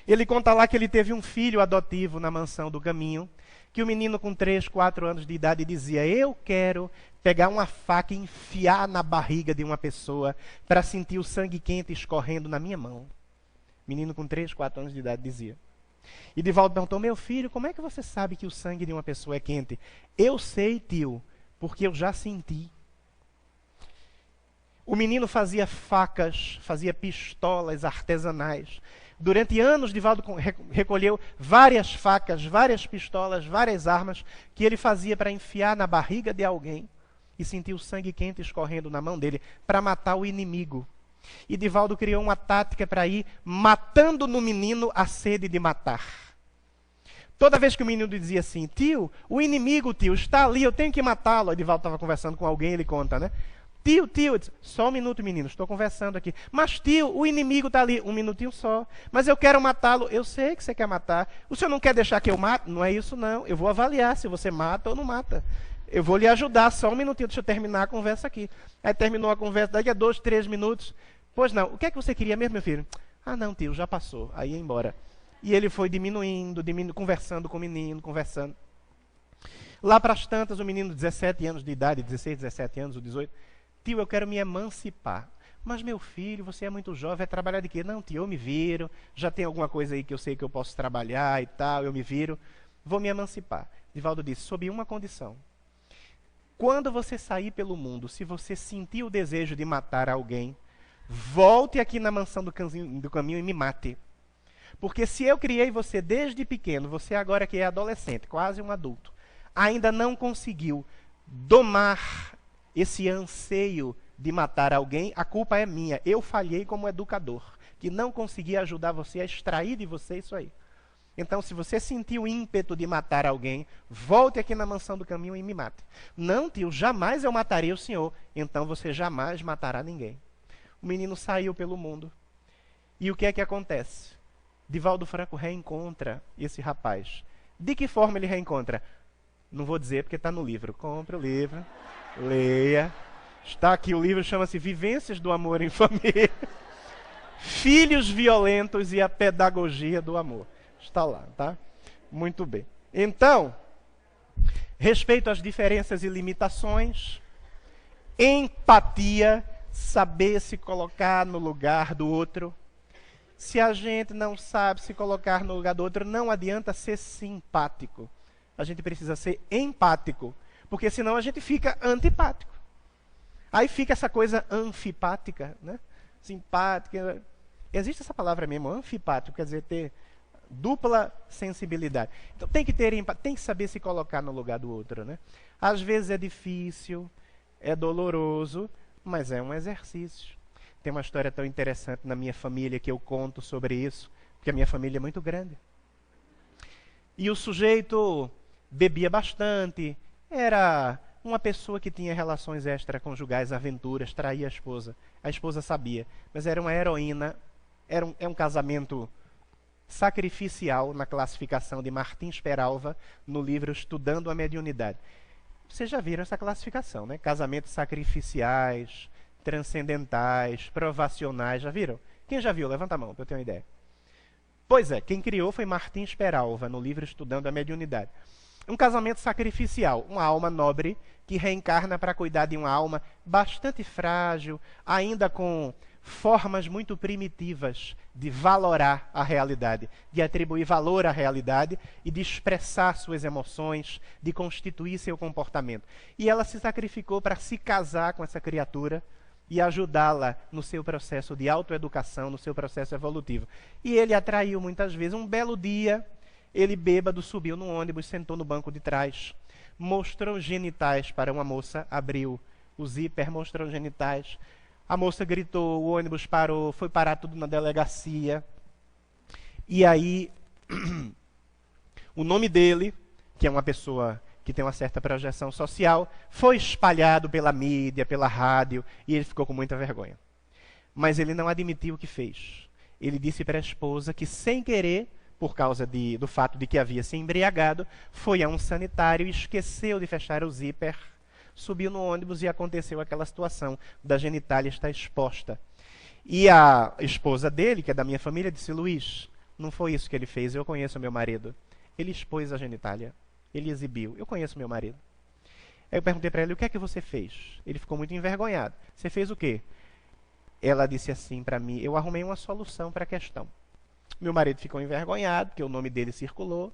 A: Ele conta lá que ele teve um filho adotivo na mansão do Caminho, que o menino com 3, 4 anos de idade dizia, eu quero pegar uma faca e enfiar na barriga de uma pessoa para sentir o sangue quente escorrendo na minha mão. Menino com 3, 4 anos de idade dizia. E Divaldo perguntou, meu filho, como é que você sabe que o sangue de uma pessoa é quente? Eu sei, tio, porque eu já senti. O menino fazia facas, fazia pistolas artesanais. Durante anos, Divaldo recolheu várias facas, várias pistolas, várias armas que ele fazia para enfiar na barriga de alguém e sentir o sangue quente escorrendo na mão dele para matar o inimigo. E Divaldo criou uma tática para ir matando no menino a sede de matar. Toda vez que o menino dizia assim, tio, o inimigo, tio, está ali, eu tenho que matá-lo. Edivaldo estava conversando com alguém, ele conta, né? Tio, eu disse, só um minuto, menino, estou conversando aqui. Mas tio, o inimigo está ali, um minutinho só. Mas eu quero matá-lo. Eu sei que você quer matar. O senhor não quer deixar que eu mate? Não é isso não. Eu vou avaliar se você mata ou não mata. Eu vou lhe ajudar, só um minutinho, deixa eu terminar a conversa aqui. Aí terminou a conversa, daqui a 2, 3 minutos. Pois não, o que é que você queria mesmo, meu filho? Ah não, tio, já passou. Aí ia embora. E ele foi diminuindo, conversando com o menino, conversando. Lá para as tantas, o menino de 17 anos de idade, 16, 17 anos, ou 18, tio, eu quero me emancipar. Mas meu filho, você é muito jovem, vai trabalhar de quê? Não, tio, eu me viro, já tem alguma coisa aí que eu sei que eu posso trabalhar e tal, eu me viro, vou me emancipar. Divaldo disse, sob uma condição. Quando você sair pelo mundo, se você sentir o desejo de matar alguém, volte aqui na mansão do caminho e me mate. Porque se eu criei você desde pequeno, você agora que é adolescente, quase um adulto, ainda não conseguiu domar esse anseio de matar alguém, a culpa é minha. Eu falhei como educador, que não consegui ajudar você a extrair de você isso aí. Então, se você sentiu o ímpeto de matar alguém, volte aqui na mansão do caminho e me mate. Não, tio, jamais eu matarei o senhor. Então você jamais matará ninguém. O menino saiu pelo mundo. E o que é que acontece? Divaldo Franco reencontra esse rapaz. De que forma ele reencontra? Não vou dizer porque está no livro. Compre o livro, leia. Está aqui o livro, chama-se Vivências do Amor em Família. Filhos Violentos e a Pedagogia do Amor. Está lá, tá? Muito bem. Então, respeito às diferenças e limitações, empatia, saber se colocar no lugar do outro. Se a gente não sabe se colocar no lugar do outro, não adianta ser simpático. A gente precisa ser empático, porque senão a gente fica antipático. Aí fica essa coisa anfipática, né? Simpática. Existe essa palavra mesmo, anfipático, quer dizer, ter dupla sensibilidade. Então tem que ter empatia, tem que saber se colocar no lugar do outro, né? Às vezes é difícil, é doloroso, mas é um exercício. Tem uma história tão interessante na minha família que eu conto sobre isso, porque a minha família é muito grande. E o sujeito bebia bastante, era uma pessoa que tinha relações extraconjugais, aventuras, traía a esposa. A esposa sabia, mas era uma heroína, é um casamento sacrificial na classificação de Martins Peralva no livro Estudando a Mediunidade. Vocês já viram essa classificação, né? Casamentos sacrificiais, transcendentais, provacionais, já viram? Quem já viu? Levanta a mão, para eu ter uma ideia. Pois é, quem criou foi Martins Peralva, no livro Estudando a Mediunidade. Um casamento sacrificial, uma alma nobre que reencarna para cuidar de uma alma bastante frágil, ainda com formas muito primitivas de valorar a realidade, de atribuir valor à realidade e de expressar suas emoções, de constituir seu comportamento. E ela se sacrificou para se casar com essa criatura e ajudá-la no seu processo de autoeducação, no seu processo evolutivo. E ele atraiu muitas vezes. Um belo dia, ele bêbado subiu no ônibus, sentou no banco de trás, mostrou genitais para uma moça, abriu o zíper, mostrou genitais. A moça gritou, o ônibus parou, foi parar tudo na delegacia. E aí, o nome dele, que é uma pessoa que tem uma certa projeção social, foi espalhado pela mídia, pela rádio, e ele ficou com muita vergonha. Mas ele não admitiu o que fez. Ele disse para a esposa que, sem querer, por causa do fato de que havia se embriagado, foi a um sanitário e esqueceu de fechar o zíper, subiu no ônibus e aconteceu aquela situação da genitália estar exposta. E a esposa dele, que é da minha família, disse, Luiz, não foi isso que ele fez, eu conheço meu marido. Ele expôs a genitália, ele exibiu, eu conheço meu marido. Aí eu perguntei para ele, o que é que você fez? Ele ficou muito envergonhado. Você fez o quê? Ela disse assim para mim, eu arrumei uma solução para a questão. Meu marido ficou envergonhado, porque o nome dele circulou,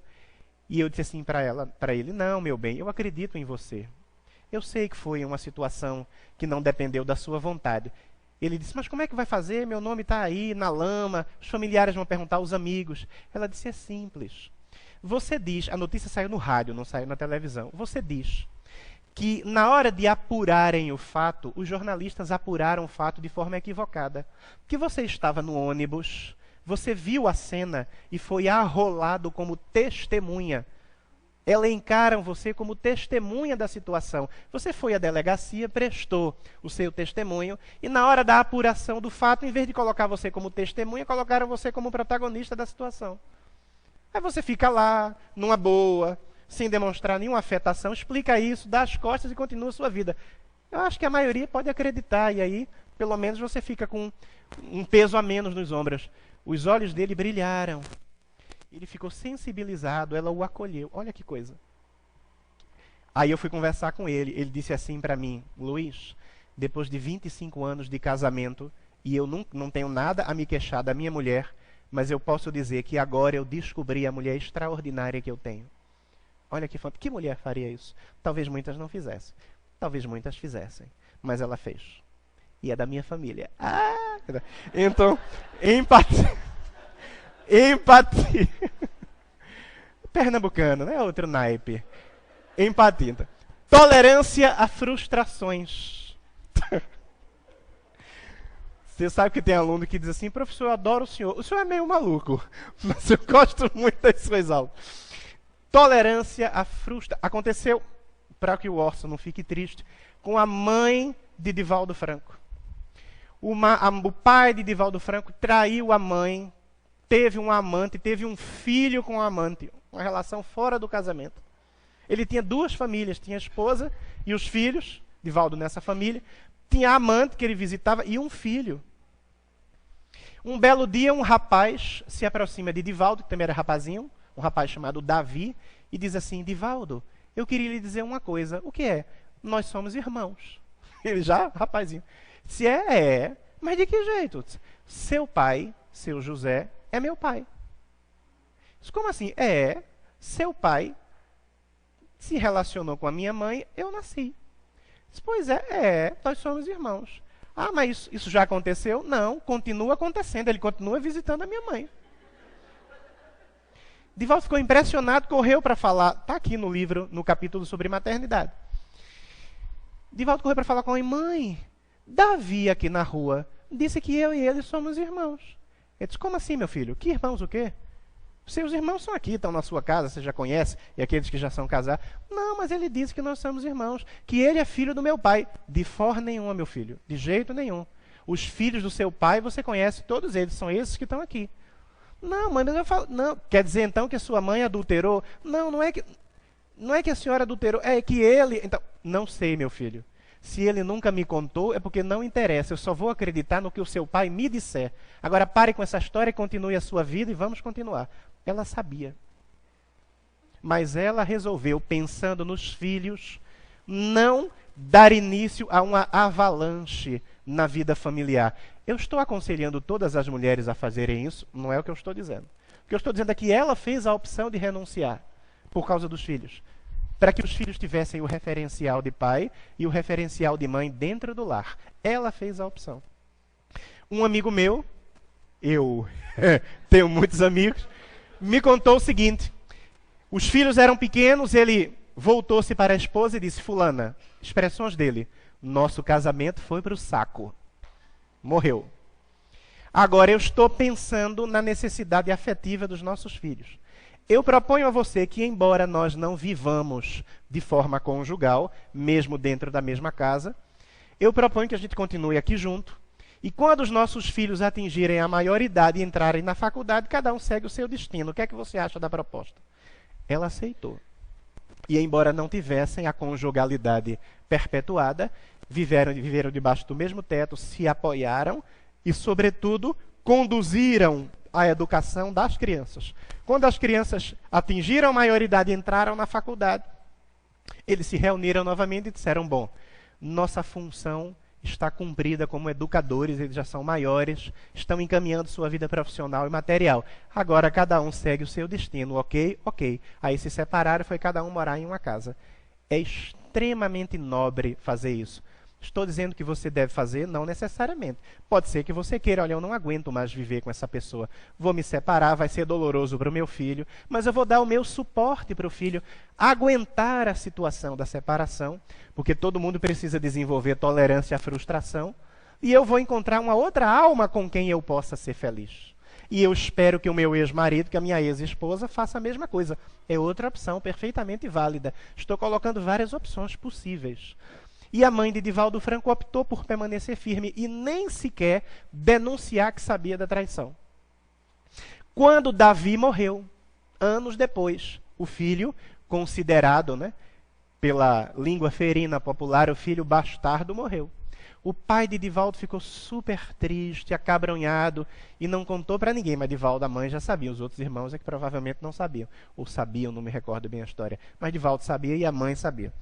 A: e eu disse assim para ele, não, meu bem, eu acredito em você. Eu sei que foi uma situação que não dependeu da sua vontade. Ele disse, mas como é que vai fazer? Meu nome está aí, na lama, os familiares vão perguntar, os amigos. Ela disse, é simples. Você diz, a notícia saiu no rádio, não saiu na televisão. Você diz que na hora de apurarem o fato, os jornalistas apuraram o fato de forma equivocada. Que você estava no ônibus, Você viu a cena e foi arrolado como testemunha. Elencaram você como testemunha da situação. Você foi à delegacia, prestou o seu testemunho, e na hora da apuração do fato, em vez de colocar você como testemunha, colocaram você como protagonista da situação. Aí você fica lá, numa boa, sem demonstrar nenhuma afetação, explica isso, dá as costas e continua a sua vida. Eu acho que a maioria pode acreditar, e aí, pelo menos, você fica com um peso a menos nos ombros. Os olhos dele brilharam. Ele ficou sensibilizado, ela o acolheu. Olha que coisa. Aí eu fui conversar com ele. Ele disse assim para mim: Luiz, depois de 25 anos de casamento, e eu não tenho nada a me queixar da minha mulher, mas eu posso dizer que agora eu descobri a mulher extraordinária que eu tenho. Olha que fantástico. Que mulher faria isso? Talvez muitas não fizessem. Talvez muitas fizessem. Mas ela fez. E é da minha família. Então, empatia. Empatia. Pernambucano, né? Outro naipe. Empatia. Tolerância a frustrações. Você sabe que tem aluno que diz assim: professor, eu adoro o senhor. O senhor é meio maluco, mas eu gosto muito das suas aulas. Tolerância a frustrações. Aconteceu, para que o Orson não fique triste, com a mãe de Divaldo Franco. O pai de Divaldo Franco traiu a mãe, teve um amante, teve um filho com um amante, uma relação fora do casamento. Ele tinha duas famílias, tinha a esposa e os filhos, Divaldo nessa família, tinha a amante que ele visitava e um filho. Um belo dia, um rapaz se aproxima de Divaldo, que também era rapazinho, um rapaz chamado Davi, e diz assim: Divaldo, eu queria lhe dizer uma coisa. O que é? Nós somos irmãos. Ele já, rapazinho. Se é, mas de que jeito? Seu pai, seu José, é meu pai. Como assim? Seu pai se relacionou com a minha mãe, eu nasci. Pois nós somos irmãos. Ah, mas isso já aconteceu? Não, continua acontecendo, ele continua visitando a minha mãe. Divaldo ficou impressionado, correu para falar, está aqui no livro, no capítulo sobre maternidade. Divaldo correu para falar com a mãe, Davi aqui na rua disse que eu e ele somos irmãos. Ele disse: como assim, meu filho? Que irmãos o quê? Seus irmãos são aqui, estão na sua casa, você já conhece, e aqueles que já são casados. Não, mas ele disse que nós somos irmãos, que ele é filho do meu pai. De forma nenhuma, meu filho, de jeito nenhum. Os filhos do seu pai, você conhece todos eles, são esses que estão aqui. Não, mãe, mas eu falo... Não, quer dizer então que a sua mãe adulterou? Não, não é que a senhora adulterou, é que ele... Então, não sei, meu filho. Se ele nunca me contou, é porque não interessa. Eu só vou acreditar no que o seu pai me disser. Agora pare com essa história e continue a sua vida e vamos continuar. Ela sabia. Mas ela resolveu, pensando nos filhos, não dar início a uma avalanche na vida familiar. Eu estou aconselhando todas as mulheres a fazerem isso? Não é o que eu estou dizendo. O que eu estou dizendo é que ela fez a opção de renunciar por causa dos filhos. Para que os filhos tivessem o referencial de pai e o referencial de mãe dentro do lar. Ela fez a opção. Um amigo meu, eu tenho muitos amigos, me contou o seguinte: os filhos eram pequenos, ele voltou-se para a esposa e disse: fulana, expressões dele, nosso casamento foi para o saco. Morreu. Agora eu estou pensando na necessidade afetiva dos nossos filhos. Eu proponho a você que, embora nós não vivamos de forma conjugal, mesmo dentro da mesma casa, eu proponho que a gente continue aqui junto, e quando os nossos filhos atingirem a maioridade e entrarem na faculdade, cada um segue o seu destino. O que é que você acha da proposta? Ela aceitou. E embora não tivessem a conjugalidade perpetuada, viveram debaixo do mesmo teto, se apoiaram e, sobretudo, conduziram a educação das crianças. Quando as crianças atingiram a maioridade e entraram na faculdade, eles se reuniram novamente e disseram: bom, nossa função está cumprida como educadores, eles já são maiores, estão encaminhando sua vida profissional e material. Agora cada um segue o seu destino, ok? Ok. Aí se separaram e foi cada um morar em uma casa. É extremamente nobre fazer isso. Estou dizendo que você deve fazer? Não necessariamente. Pode ser que você queira: olha, eu não aguento mais viver com essa pessoa. Vou me separar, vai ser doloroso para o meu filho, mas eu vou dar o meu suporte para o filho aguentar a situação da separação, porque todo mundo precisa desenvolver tolerância à frustração, e eu vou encontrar uma outra alma com quem eu possa ser feliz. e eu espero que o meu ex-marido, que a minha ex-esposa, faça a mesma coisa. É outra opção perfeitamente válida. Estou colocando várias opções possíveis. E a mãe de Divaldo Franco optou por permanecer firme e nem sequer denunciar que sabia da traição. Quando Davi morreu, anos depois, o filho, considerado, né, pela língua ferina popular, o filho bastardo, morreu. O pai de Divaldo ficou super triste, acabronhado, e não contou para ninguém, mas Divaldo, a mãe, já sabia. Os outros irmãos é que provavelmente não sabiam. Ou sabiam, não me recordo bem a história. Mas Divaldo sabia e a mãe sabia.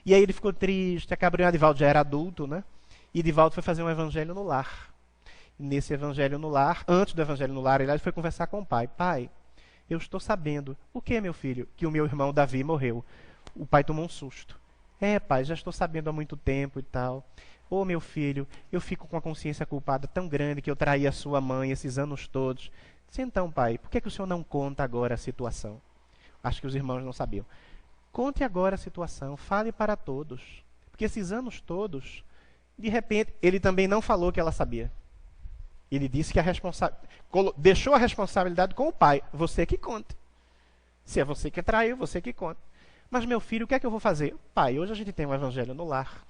A: E aí ele ficou triste, acabronhado. Divaldo já era adulto, né? E Divaldo foi fazer um evangelho no lar. E nesse evangelho no lar, antes do evangelho no lar, ele foi conversar com o pai. Pai, eu estou sabendo. O que, meu filho? Que o meu irmão Davi morreu. O pai tomou um susto. Pai, já estou sabendo há muito tempo e tal. Ô, meu filho, eu fico com a consciência culpada tão grande que eu traí a sua mãe esses anos todos. Disse, então, pai, por que o senhor não conta agora a situação? Acho que os irmãos não sabiam. Conte agora a situação, fale para todos. Porque esses anos todos, de repente, ele também não falou que ela sabia. Ele disse que deixou a responsabilidade com o pai. Você que conte. Se é você que traiu, você que conte. Mas, meu filho, o que é que eu vou fazer? Pai, hoje a gente tem um evangelho no lar.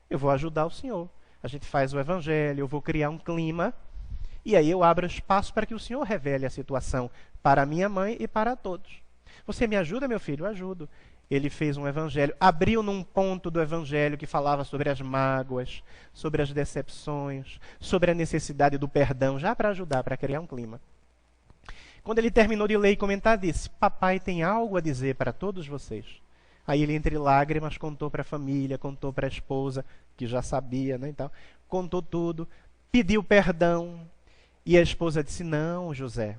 A: Eu vou ajudar o senhor. A gente faz o evangelho, eu vou criar um clima. E aí eu abro espaço para que o senhor revele a situação para a minha mãe e para todos. Você me ajuda, meu filho? Eu ajudo. Ele fez um evangelho, abriu num ponto do evangelho que falava sobre as mágoas, sobre as decepções, sobre a necessidade do perdão, já para ajudar, para criar um clima. Quando ele terminou de ler e comentar, disse, papai tem algo a dizer para todos vocês. Aí ele, entre lágrimas, contou para a família, contou para a esposa, que já sabia, né, então, contou tudo, pediu perdão. E a esposa disse, não, José,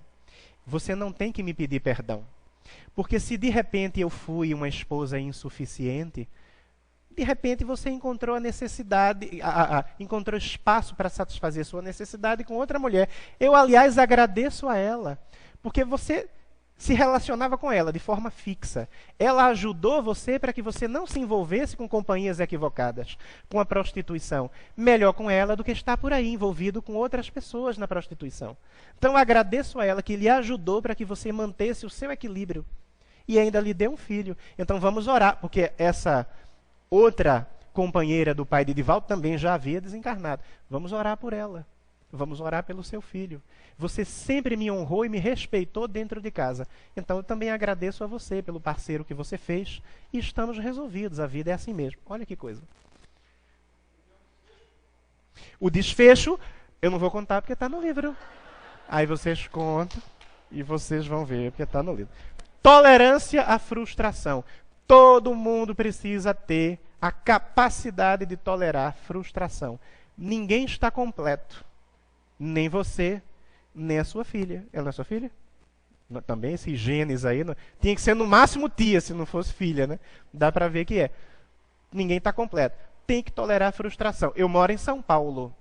A: você não tem que me pedir perdão. Porque se de repente eu fui uma esposa insuficiente, de repente você encontrou a necessidade, encontrou espaço para satisfazer sua necessidade com outra mulher. Eu, aliás, agradeço a ela, porque você se relacionava com ela de forma fixa. Ela ajudou você para que você não se envolvesse com companhias equivocadas, com a prostituição. Melhor com ela do que estar por aí envolvido com outras pessoas na prostituição. Então agradeço a ela que lhe ajudou para que você mantesse o seu equilíbrio. E ainda lhe deu um filho. Então vamos orar, porque essa outra companheira do pai de Divaldo também já havia desencarnado. Vamos orar por ela. Vamos orar pelo seu filho. Você sempre me honrou e me respeitou dentro de casa. Então eu também agradeço a você pelo parceiro que você fez. E estamos resolvidos. A vida é assim mesmo. Olha que coisa. O desfecho, eu não vou contar porque está no livro. Aí vocês contam e vocês vão ver porque está no livro. Tolerância à frustração. Todo mundo precisa ter a capacidade de tolerar frustração. Ninguém está completo. Nem você, nem a sua filha. Ela não é sua filha? Também esses genes aí. Tinha que ser no máximo tia, se não fosse filha, né? Dá para ver que é. Ninguém está completo. Tem que tolerar a frustração. Eu moro em São Paulo.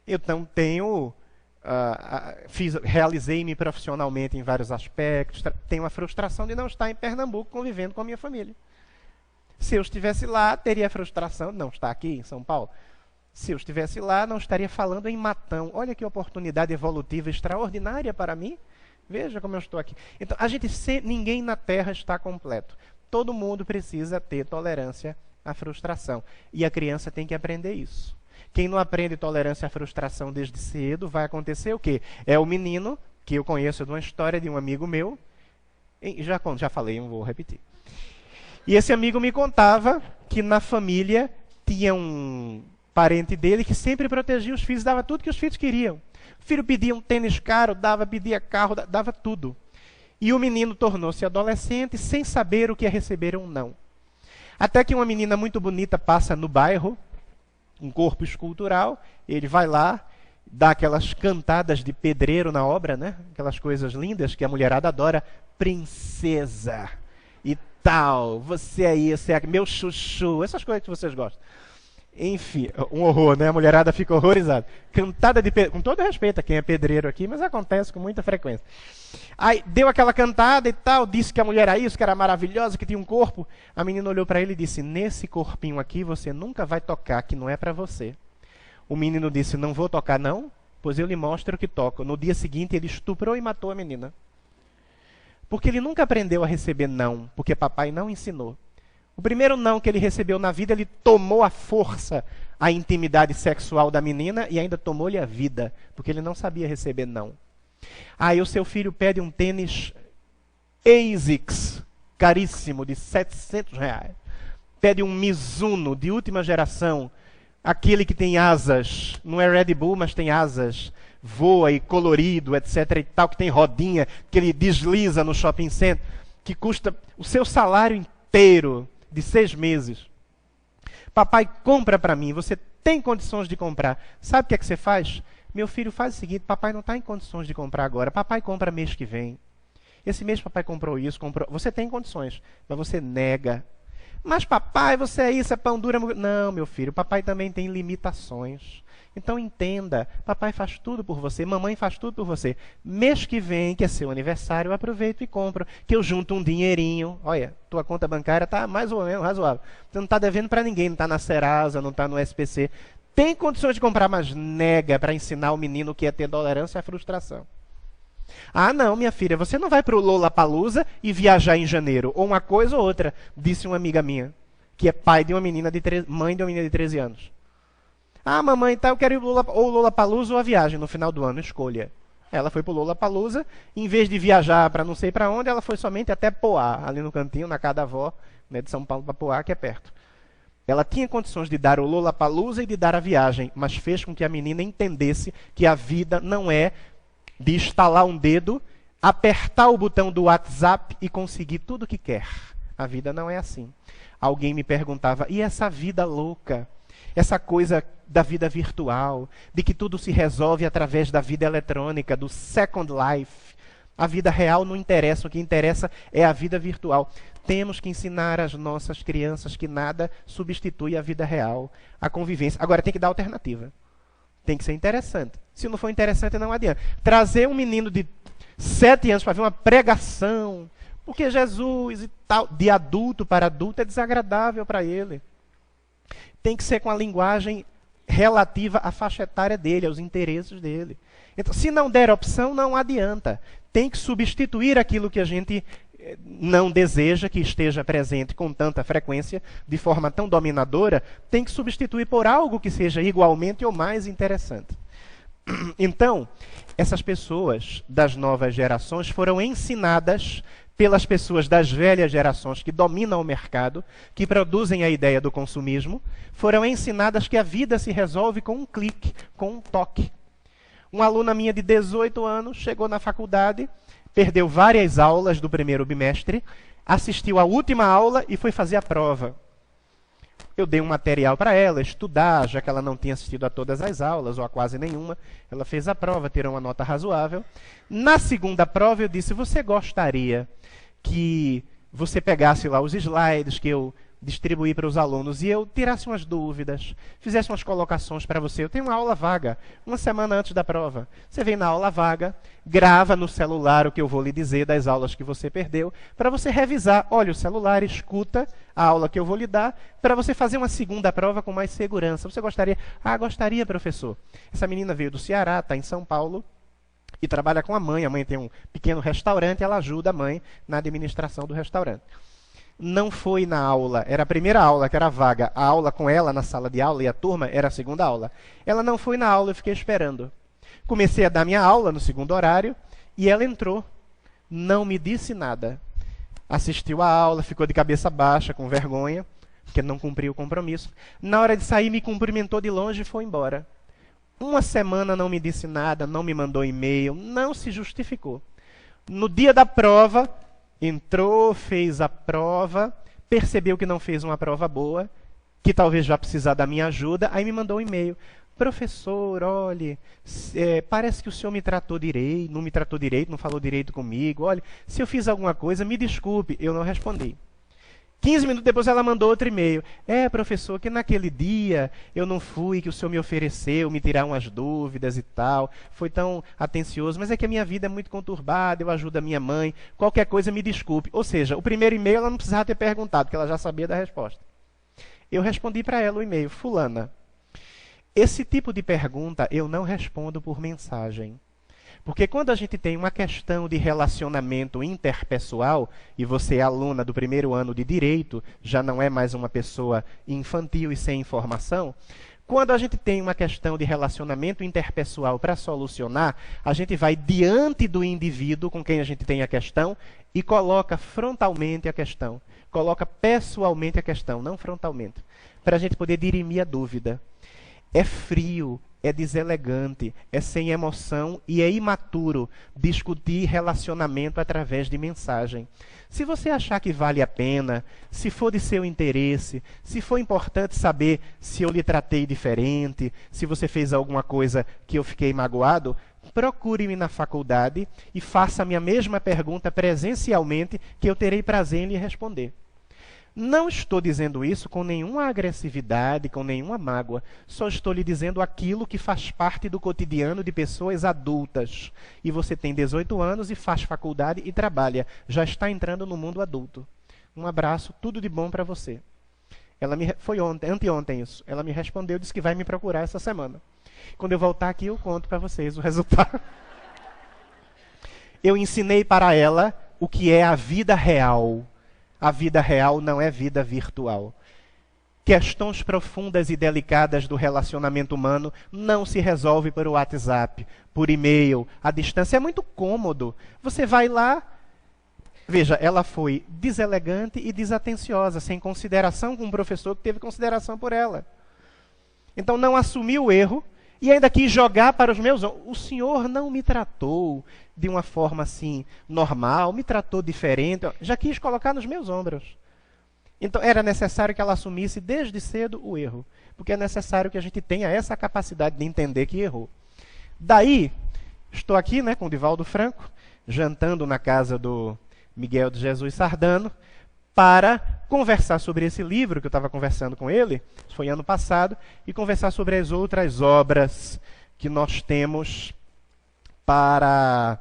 A: Então tenho... realizei-me profissionalmente em vários aspectos. Tenho a frustração de não estar em Pernambuco convivendo com a minha família. Se eu estivesse lá, teria a frustração de não estar aqui em São Paulo. Se eu estivesse lá, não estaria falando em Matão. Olha que oportunidade evolutiva extraordinária para mim. Veja como eu estou aqui. Então, ninguém na Terra está completo. Todo mundo precisa ter tolerância à frustração. E a criança tem que aprender isso. Quem não aprende tolerância à frustração desde cedo, vai acontecer o quê? É o menino, que eu conheço de uma história de um amigo meu, já falei, não vou repetir. E esse amigo me contava que na família tinha um parente dele que sempre protegia os filhos, dava tudo que os filhos queriam. O filho pedia um tênis caro, pedia carro, dava tudo. E o menino tornou-se adolescente sem saber o que é receber um não. Até que uma menina muito bonita passa no bairro, um corpo escultural, ele vai lá, dá aquelas cantadas de pedreiro na obra, né? Aquelas coisas lindas que a mulherada adora. Princesa e tal, você aí, você é meu chuchu, essas coisas que vocês gostam. Enfim, um horror, né? A mulherada fica horrorizada. Cantada de pedreiro, com todo respeito a quem é pedreiro aqui, mas acontece com muita frequência. Aí deu aquela cantada e tal, disse que a mulher era isso, que era maravilhosa, que tinha um corpo. A menina olhou para ele e disse, nesse corpinho aqui você nunca vai tocar, que não é para você. O menino disse, não vou tocar não? Pois eu lhe mostro o que toco. No dia seguinte, ele estuprou e matou a menina. Porque ele nunca aprendeu a receber não, porque papai não ensinou. O primeiro não que ele recebeu na vida, ele tomou à força a intimidade sexual da menina e ainda tomou-lhe a vida, porque ele não sabia receber não. Aí o seu filho pede um tênis ASICS, caríssimo, de R$ 700. Pede um Mizuno de última geração, aquele que tem asas, não é Red Bull, mas tem asas, voa e colorido, etc. e tal, que tem rodinha, que ele desliza no shopping center, que custa o seu salário inteiro de 6 meses. Papai, compra para mim, você tem condições de comprar. Sabe o que é que você faz? Meu filho, faz o seguinte, papai não está em condições de comprar agora, papai compra mês que vem. Esse mês papai comprou isso, comprou... Você tem condições, mas você nega. Mas papai, você é isso, é pão duro. Não, meu filho, papai também tem limitações. Então entenda, papai faz tudo por você, mamãe faz tudo por você. Mês que vem, que é seu aniversário, eu aproveito e compro, que eu junto um dinheirinho. Olha, tua conta bancária está mais ou menos razoável. Você não está devendo para ninguém, não está na Serasa, não está no SPC. Tem condições de comprar, mas nega para ensinar o menino o que é ter tolerância à frustração. Ah, não, minha filha, você não vai para o Lollapalooza e viajar em janeiro. Ou uma coisa ou outra, disse uma amiga minha, que é pai de uma menina mãe de uma menina de 13 anos. Ah, mamãe, tá, eu quero ir ou Lollapalooza ou a viagem no final do ano, escolha. Ela foi para o Lollapalooza, em vez de viajar para não sei para onde, ela foi somente até Poá, ali no cantinho, na casa da avó, né, de São Paulo para Poá, que é perto. Ela tinha condições de dar o Lollapalooza e de dar a viagem, mas fez com que a menina entendesse que a vida não é de estalar um dedo, apertar o botão do WhatsApp e conseguir tudo o que quer. A vida não é assim. Alguém me perguntava, e essa vida louca? Essa coisa da vida virtual, de que tudo se resolve através da vida eletrônica, do Second Life. A vida real não interessa, o que interessa é a vida virtual. Temos que ensinar às nossas crianças que nada substitui a vida real, a convivência. Agora tem que dar alternativa. Tem que ser interessante. Se não for interessante, não adianta. Trazer um menino de 7 anos para ver uma pregação, porque Jesus e tal, de adulto para adulto, é desagradável para ele. Tem que ser com a linguagem relativa à faixa etária dele, aos interesses dele. Então, se não der opção, não adianta. Tem que substituir aquilo que a gente não deseja que esteja presente com tanta frequência, de forma tão dominadora, tem que substituir por algo que seja igualmente ou mais interessante. Então, essas pessoas das novas gerações foram ensinadas pelas pessoas das velhas gerações que dominam o mercado, que produzem a ideia do consumismo, foram ensinadas que a vida se resolve com um clique, com um toque. Uma aluna minha de 18 anos chegou na faculdade, perdeu várias aulas do primeiro bimestre, assistiu à última aula e foi fazer a prova. Eu dei um material para ela estudar, já que ela não tinha assistido a todas as aulas, ou a quase nenhuma. Ela fez a prova, tirou uma nota razoável. Na segunda prova eu disse, você gostaria que você pegasse lá os slides que eu distribuí para os alunos e eu tirasse umas dúvidas, fizesse umas colocações para você. Eu tenho uma aula vaga, uma semana antes da prova. Você vem na aula vaga, grava no celular o que eu vou lhe dizer das aulas que você perdeu, para você revisar. Olha o celular, escuta a aula que eu vou lhe dar, para você fazer uma segunda prova com mais segurança. Você gostaria? Ah, gostaria, professor. Essa menina veio do Ceará, está em São Paulo, e trabalha com a mãe. A mãe tem um pequeno restaurante, ela ajuda a mãe na administração do restaurante. Não foi na aula, era a primeira aula, que era vaga. A aula com ela na sala de aula e a turma era a segunda aula. Ela não foi na aula, eu fiquei esperando. Comecei a dar minha aula no segundo horário e ela entrou. Não me disse nada. Assistiu a aula, ficou de cabeça baixa, com vergonha, porque não cumpriu o compromisso. Na hora de sair, me cumprimentou de longe e foi embora. Uma semana não me disse nada, não me mandou e-mail, não se justificou. No dia da prova, entrou, fez a prova, percebeu que não fez uma prova boa, que talvez vá precisar da minha ajuda, aí me mandou um e-mail. Professor, olhe, parece que o senhor me tratou direito, não falou direito comigo, olhe, se eu fiz alguma coisa, me desculpe. Eu não respondi. 15 minutos depois ela mandou outro e-mail. Professor, que naquele dia eu não fui, que o senhor me ofereceu, me tirar umas dúvidas e tal. Foi tão atencioso, mas é que a minha vida é muito conturbada, eu ajudo a minha mãe. Qualquer coisa, me desculpe. Ou seja, o primeiro e-mail ela não precisava ter perguntado, porque ela já sabia da resposta. Eu respondi para ela o e-mail. Fulana, Esse tipo de pergunta eu não respondo por mensagem. Porque quando a gente tem uma questão de relacionamento interpessoal, e você é aluna do primeiro ano de Direito, já não é mais uma pessoa infantil e sem informação, quando a gente tem uma questão de relacionamento interpessoal para solucionar, a gente vai diante do indivíduo com quem a gente tem a questão e coloca frontalmente a questão. Coloca pessoalmente a questão, não frontalmente, para a gente poder dirimir a dúvida. É frio, é deselegante, é sem emoção e é imaturo discutir relacionamento através de mensagem. Se você achar que vale a pena, se for de seu interesse, se for importante saber se eu lhe tratei diferente, se você fez alguma coisa que eu fiquei magoado, procure-me na faculdade e faça-me a mesma pergunta presencialmente, que eu terei prazer em lhe responder. Não estou dizendo isso com nenhuma agressividade, com nenhuma mágoa. Só estou lhe dizendo aquilo que faz parte do cotidiano de pessoas adultas. E você tem 18 anos e faz faculdade e trabalha. Já está entrando no mundo adulto. Um abraço, tudo de bom para você. Foi anteontem isso. Ela me respondeu, disse que vai me procurar essa semana. Quando eu voltar aqui, eu conto para vocês o resultado. Eu ensinei para ela o que é a vida real. A vida real não é vida virtual. Questões profundas e delicadas do relacionamento humano não se resolve por WhatsApp, por e-mail. A distância é muito cômodo. Você vai lá... Veja, ela foi deselegante e desatenciosa, sem consideração com um professor que teve consideração por ela. Então não assumiu o erro e ainda quis jogar para os meus ombros. O senhor não me tratou de uma forma assim normal, me tratou diferente, já quis colocar nos meus ombros. Então era necessário que ela assumisse desde cedo o erro, porque é necessário que a gente tenha essa capacidade de entender que errou. Daí, estou aqui, com o Divaldo Franco, jantando na casa do Miguel de Jesus Sardano, para conversar sobre esse livro que eu estava conversando com ele, foi ano passado, e conversar sobre as outras obras que nós temos para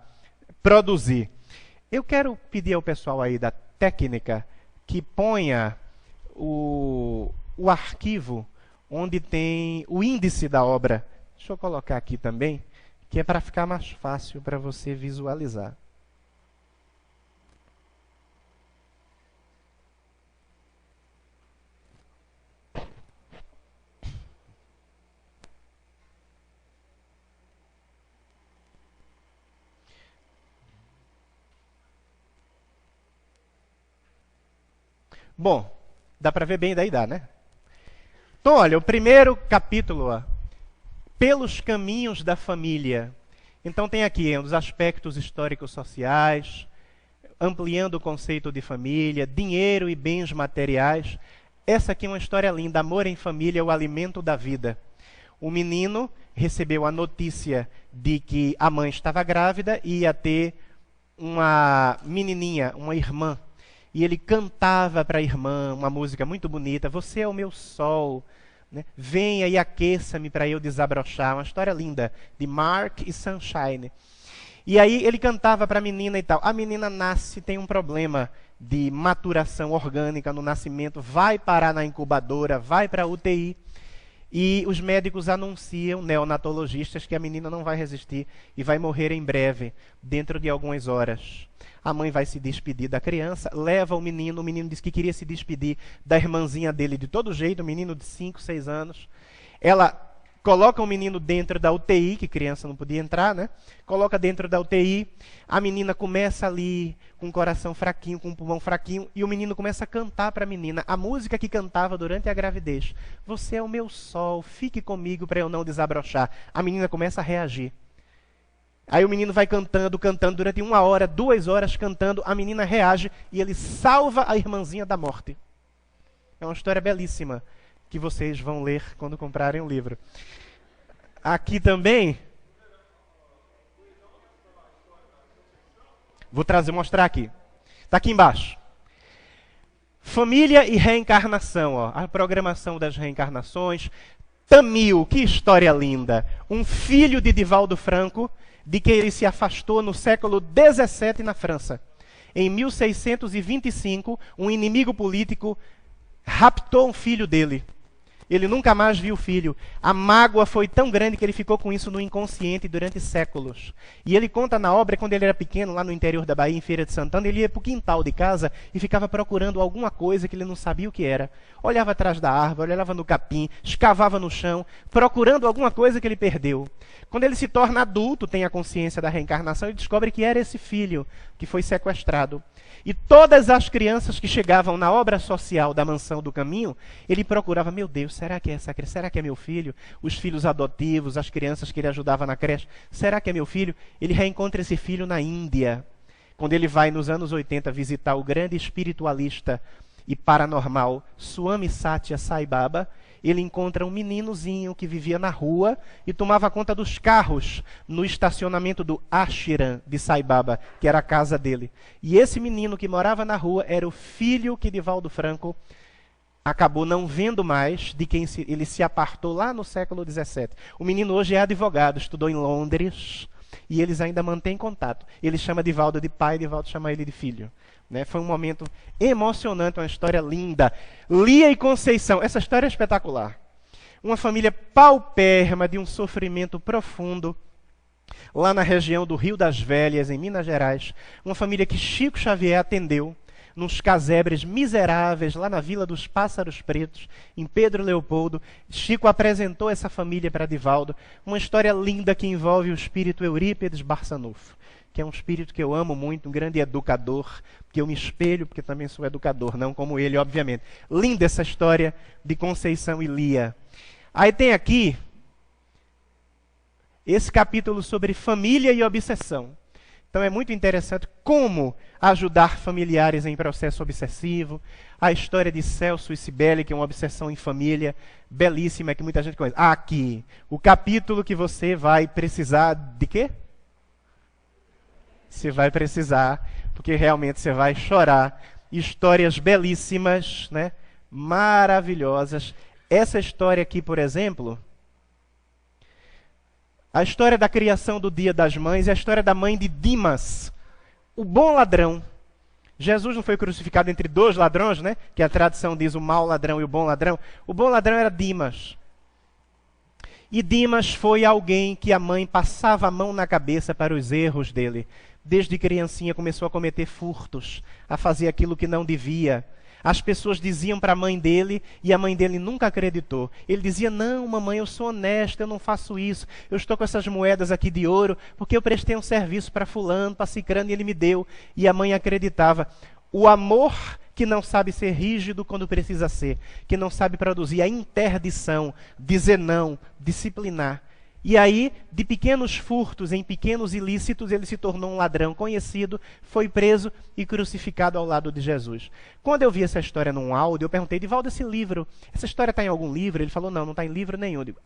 A: produzir. Eu quero pedir ao pessoal aí da técnica que ponha o arquivo onde tem o índice da obra. Deixa eu colocar aqui também, que é para ficar mais fácil para você visualizar. Bom, dá para ver bem, daí dá, né? Então, olha, o primeiro capítulo, pelos caminhos da família. Então tem aqui um dos aspectos históricos sociais, ampliando o conceito de família, dinheiro e bens materiais. Essa aqui é uma história linda, amor em família, o alimento da vida. O menino recebeu a notícia de que a mãe estava grávida e ia ter uma menininha, uma irmã. E ele cantava para a irmã uma música muito bonita, Você é o meu sol, né? Venha e aqueça-me para eu desabrochar. Uma história linda, de Mark e Sunshine. E aí ele cantava para a menina e tal. A menina nasce, tem um problema de maturação orgânica no nascimento, vai parar na incubadora, vai para a UTI. E os médicos anunciam, neonatologistas, que a menina não vai resistir e vai morrer em breve, dentro de algumas horas. A mãe vai se despedir da criança, leva o menino diz que queria se despedir da irmãzinha dele de todo jeito, um menino de 5, 6 anos. Ela coloca o menino dentro da UTI, que criança não podia entrar, né? Coloca dentro da UTI, a menina começa ali com o coração fraquinho, com o pulmão fraquinho, e o menino começa a cantar para a menina a música que cantava durante a gravidez. Você é o meu sol, fique comigo para eu não desabrochar. A menina começa a reagir. Aí o menino vai cantando, durante 1 hora, 2 horas cantando, a menina reage e ele salva a irmãzinha da morte. É uma história belíssima, que vocês vão ler quando comprarem o livro. Aqui também, vou mostrar aqui. Está aqui embaixo. Família e reencarnação, a programação das reencarnações. Tamil, que história linda. Um filho de Divaldo Franco, de que ele se afastou no século XVII na França. Em 1625, um inimigo político raptou um filho dele. Ele nunca mais viu o filho. A mágoa foi tão grande que ele ficou com isso no inconsciente durante séculos. E ele conta na obra, quando ele era pequeno, lá no interior da Bahia, em Feira de Santana, ele ia para o quintal de casa e ficava procurando alguma coisa que ele não sabia o que era. Olhava atrás da árvore, olhava no capim, escavava no chão, procurando alguma coisa que ele perdeu. Quando ele se torna adulto, tem a consciência da reencarnação e descobre que era esse filho que foi sequestrado. E todas as crianças que chegavam na obra social da Mansão do Caminho, ele procurava, meu Deus, será que é essa criança? Será que é meu filho? Os filhos adotivos, as crianças que ele ajudava na creche, será que é meu filho? Ele reencontra esse filho na Índia, quando ele vai nos anos 80 visitar o grande espiritualista e paranormal Swami Satya Sai Baba. Ele encontra um meninozinho que vivia na rua e tomava conta dos carros no estacionamento do ashram de Sai Baba, que era a casa dele. E esse menino que morava na rua era o filho que Divaldo Franco acabou não vendo mais, de quem ele se apartou lá no século XVII. O menino hoje é advogado, estudou em Londres e eles ainda mantêm contato. Ele chama Divaldo de pai, Divaldo chama ele de filho. Foi um momento emocionante, uma história linda. Lia e Conceição, essa história é espetacular. Uma família paupérrima de um sofrimento profundo, lá na região do Rio das Velhas, em Minas Gerais. Uma família que Chico Xavier atendeu, nos casebres miseráveis, lá na Vila dos Pássaros Pretos, em Pedro Leopoldo. Chico apresentou essa família para Divaldo. Uma história linda que envolve o espírito Eurípides Barçanufo, que é um espírito que eu amo muito, um grande educador, que eu me espelho, porque também sou educador, não como ele, obviamente. Linda essa história de Conceição e Lia. Aí tem aqui esse capítulo sobre família e obsessão. Então é muito interessante como ajudar familiares em processo obsessivo. A história de Celso e Cibele, que é uma obsessão em família, belíssima, que muita gente conhece. Aqui, o capítulo que você vai precisar de quê? Você vai precisar, porque realmente você vai chorar. Histórias belíssimas, maravilhosas. Essa história aqui, por exemplo, a história da criação do Dia das Mães é a história da mãe de Dimas, o bom ladrão. Jesus não foi crucificado entre dois ladrões, que a tradição diz o mau ladrão e o bom ladrão. O bom ladrão era Dimas. E Dimas foi alguém que a mãe passava a mão na cabeça para os erros dele. Desde criancinha começou a cometer furtos, a fazer aquilo que não devia. As pessoas diziam para a mãe dele e a mãe dele nunca acreditou. Ele dizia, não, mamãe, eu sou honesto, eu não faço isso. Eu estou com essas moedas aqui de ouro porque eu prestei um serviço para fulano, para cicrano e ele me deu. E a mãe acreditava. O amor que não sabe ser rígido quando precisa ser, que não sabe produzir a interdição, dizer não, disciplinar. E aí, de pequenos furtos em pequenos ilícitos, ele se tornou um ladrão conhecido, foi preso e crucificado ao lado de Jesus. Quando eu vi essa história num áudio, eu perguntei, Divaldo, esse livro, essa história está em algum livro? Ele falou, não está em livro nenhum. Eu digo,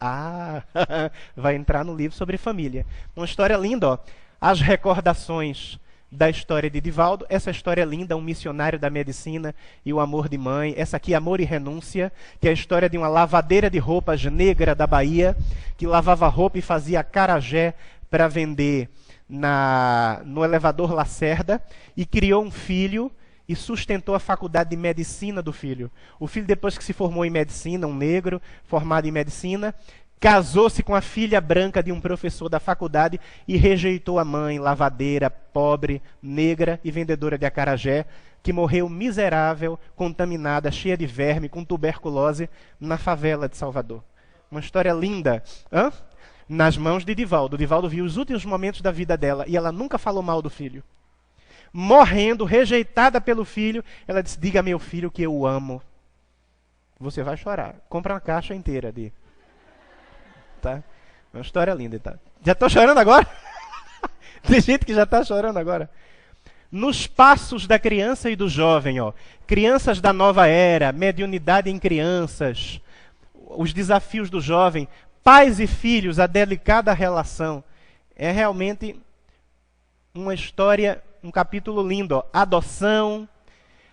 A: vai entrar no livro sobre família. Uma história linda, ó. As recordações da história de Divaldo. Essa história é linda, um missionário da medicina e o amor de mãe. Essa aqui, Amor e Renúncia, que é a história de uma lavadeira de roupas negra da Bahia, que lavava roupa e fazia acarajé para vender no elevador Lacerda, e criou um filho e sustentou a faculdade de medicina do filho. O filho, depois que se formou em medicina, um negro formado em medicina, casou-se com a filha branca de um professor da faculdade e rejeitou a mãe, lavadeira, pobre, negra e vendedora de acarajé, que morreu miserável, contaminada, cheia de verme, com tuberculose, na favela de Salvador. Uma história linda. Nas mãos de Divaldo. Divaldo viu os últimos momentos da vida dela e ela nunca falou mal do filho. Morrendo, rejeitada pelo filho, ela disse, diga a meu filho que eu o amo. Você vai chorar. Compra uma caixa inteira de... Tá? Uma história linda. Tá? Já estou chorando agora? Tem gente que já está chorando agora. Nos passos da criança e do jovem, crianças da nova era, mediunidade em crianças, os desafios do jovem, pais e filhos, a delicada relação. É realmente uma história, um capítulo lindo. Adoção,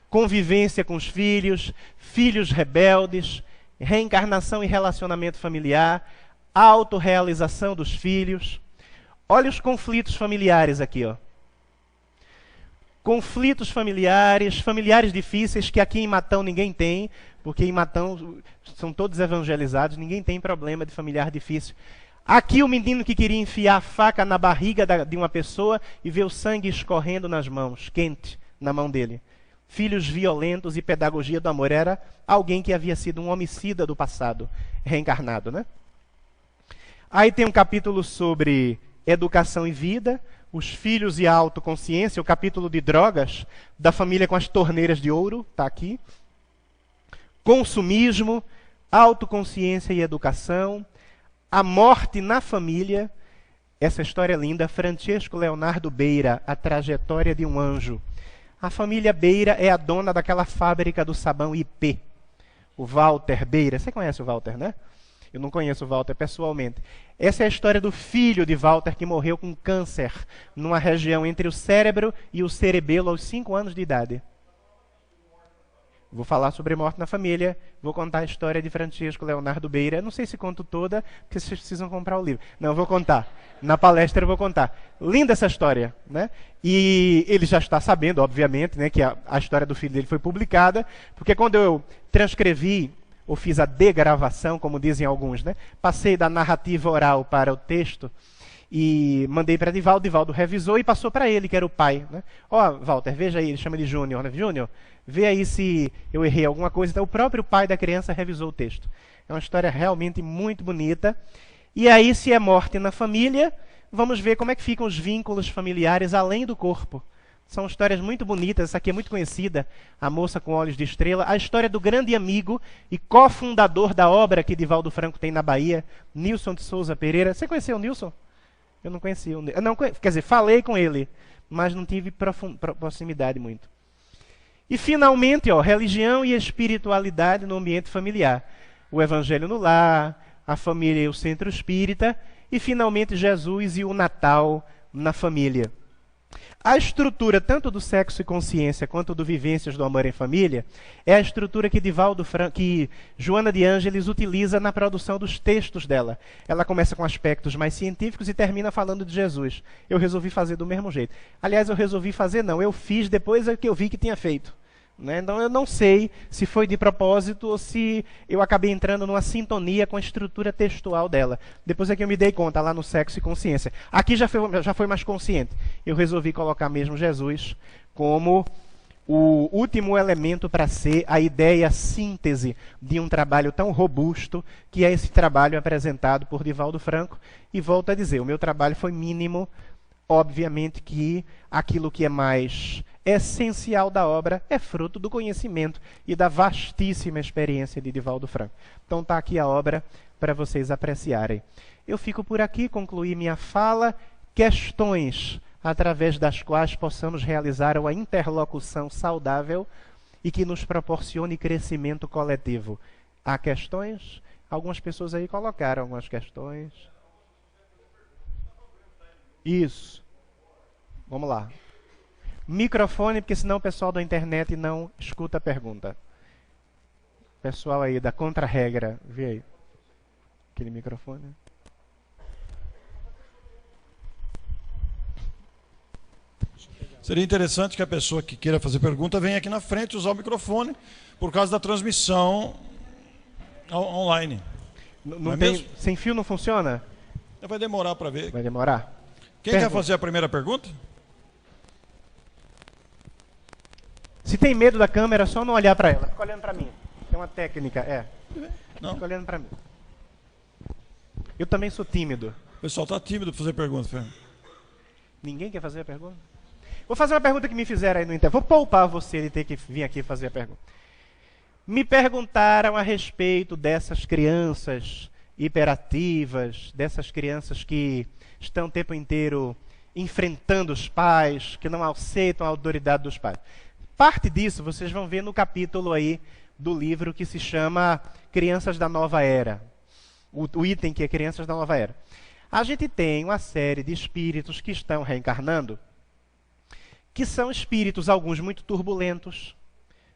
A: convivência com os filhos, filhos rebeldes, reencarnação e relacionamento familiar, autorrealização dos filhos. Olha os conflitos familiares aqui, Conflitos familiares, familiares difíceis que aqui em Matão ninguém tem. Porque em Matão são todos evangelizados, ninguém tem problema de familiar difícil. Aqui o menino que queria enfiar a faca na barriga de uma pessoa e ver o sangue escorrendo nas mãos, quente na mão dele. Filhos violentos e pedagogia do amor. Era alguém que havia sido um homicida do passado, reencarnado, né? Aí tem um capítulo sobre educação e vida, os filhos e a autoconsciência, o capítulo de drogas, da família com as torneiras de ouro, está aqui. Consumismo, autoconsciência e educação, a morte na família, essa história é linda, Francesco Leonardo Beira, a trajetória de um anjo. A família Beira é a dona daquela fábrica do sabão IP. O Walter Beira, você conhece o Walter, né? Eu não conheço o Walter pessoalmente. Essa é a história do filho de Walter que morreu com câncer numa região entre o cérebro e o cerebelo aos 5 anos de idade. Vou falar sobre morte na família, vou contar a história de Francisco Leonardo Beira. Não sei se conto toda, porque vocês precisam comprar o livro. Não, eu vou contar. Na palestra eu vou contar. Linda essa história, né? E ele já está sabendo, obviamente, né, que a história do filho dele foi publicada, porque quando eu transcrevi, ou fiz a degravação, como dizem alguns, né? Passei da narrativa oral para o texto e mandei para Divaldo. Divaldo revisou e passou para ele, que era o pai, né? Ó, Walter, veja aí, ele chama de Júnior, né? Júnior, vê aí se eu errei alguma coisa. Então o próprio pai da criança revisou o texto. É uma história realmente muito bonita. E aí, se é morte na família, vamos ver como é que ficam os vínculos familiares além do corpo. São histórias muito bonitas, essa aqui é muito conhecida, A Moça com Olhos de Estrela. A história do grande amigo e cofundador da obra que Divaldo Franco tem na Bahia, Nilson de Souza Pereira. Você conheceu o Nilson? Eu não conhecia. Quer dizer, falei com ele, mas não tive proximidade muito. E, finalmente, ó, religião e espiritualidade no ambiente familiar. O Evangelho no lar, a família e o centro espírita, e, finalmente, Jesus e o Natal na família. A estrutura, tanto do Sexo e Consciência, quanto do Vivências do Amor em Família, é a estrutura que Joana de Ângeles utiliza na produção dos textos dela. Ela começa com aspectos mais científicos e termina falando de Jesus. Eu resolvi fazer do mesmo jeito. Aliás, eu fiz depois que eu vi que tinha feito. Né? Então eu não sei se foi de propósito ou se eu acabei entrando numa sintonia com a estrutura textual dela. Depois é que eu me dei conta, lá no Sexo e Consciência. Aqui já foi mais consciente. Eu resolvi colocar mesmo Jesus como o último elemento para ser a ideia síntese de um trabalho tão robusto que é esse trabalho apresentado por Divaldo Franco. E volto a dizer, o meu trabalho foi mínimo. Obviamente que aquilo que é mais essencial da obra é fruto do conhecimento e da vastíssima experiência de Divaldo Franco. Então está aqui a obra para vocês apreciarem. Eu fico por aqui, concluí minha fala. Questões através das quais possamos realizar uma interlocução saudável e que nos proporcione crescimento coletivo. Há questões? Algumas pessoas aí colocaram algumas questões. Isso. Vamos lá. Microfone, porque senão o pessoal da internet não escuta a pergunta. Pessoal aí da contra-regra, vê aí. Aquele microfone.
B: Seria interessante que a pessoa que queira fazer pergunta venha aqui na frente usar o microfone por causa da transmissão online.
A: Não tem, sem fio não funciona?
B: Vai demorar para ver.
A: Vai demorar?
B: Quem quer fazer a primeira pergunta?
A: Se tem medo da câmera, é só não olhar para ela. Fica olhando para mim. É uma técnica,
B: Não.
A: Fica olhando para mim. Eu também sou tímido.
B: O pessoal está tímido para fazer pergunta, Fernando.
A: Ninguém quer fazer a pergunta? Vou fazer uma pergunta que me fizeram aí no intervalo. Vou poupar você de ter que vir aqui fazer a pergunta. Me perguntaram a respeito dessas crianças hiperativas, dessas crianças que estão o tempo inteiro enfrentando os pais, que não aceitam a autoridade dos pais. Parte disso vocês vão ver no capítulo aí do livro que se chama Crianças da Nova Era. O item que é Crianças da Nova Era. A gente tem uma série de espíritos que estão reencarnando, que são espíritos, alguns muito turbulentos,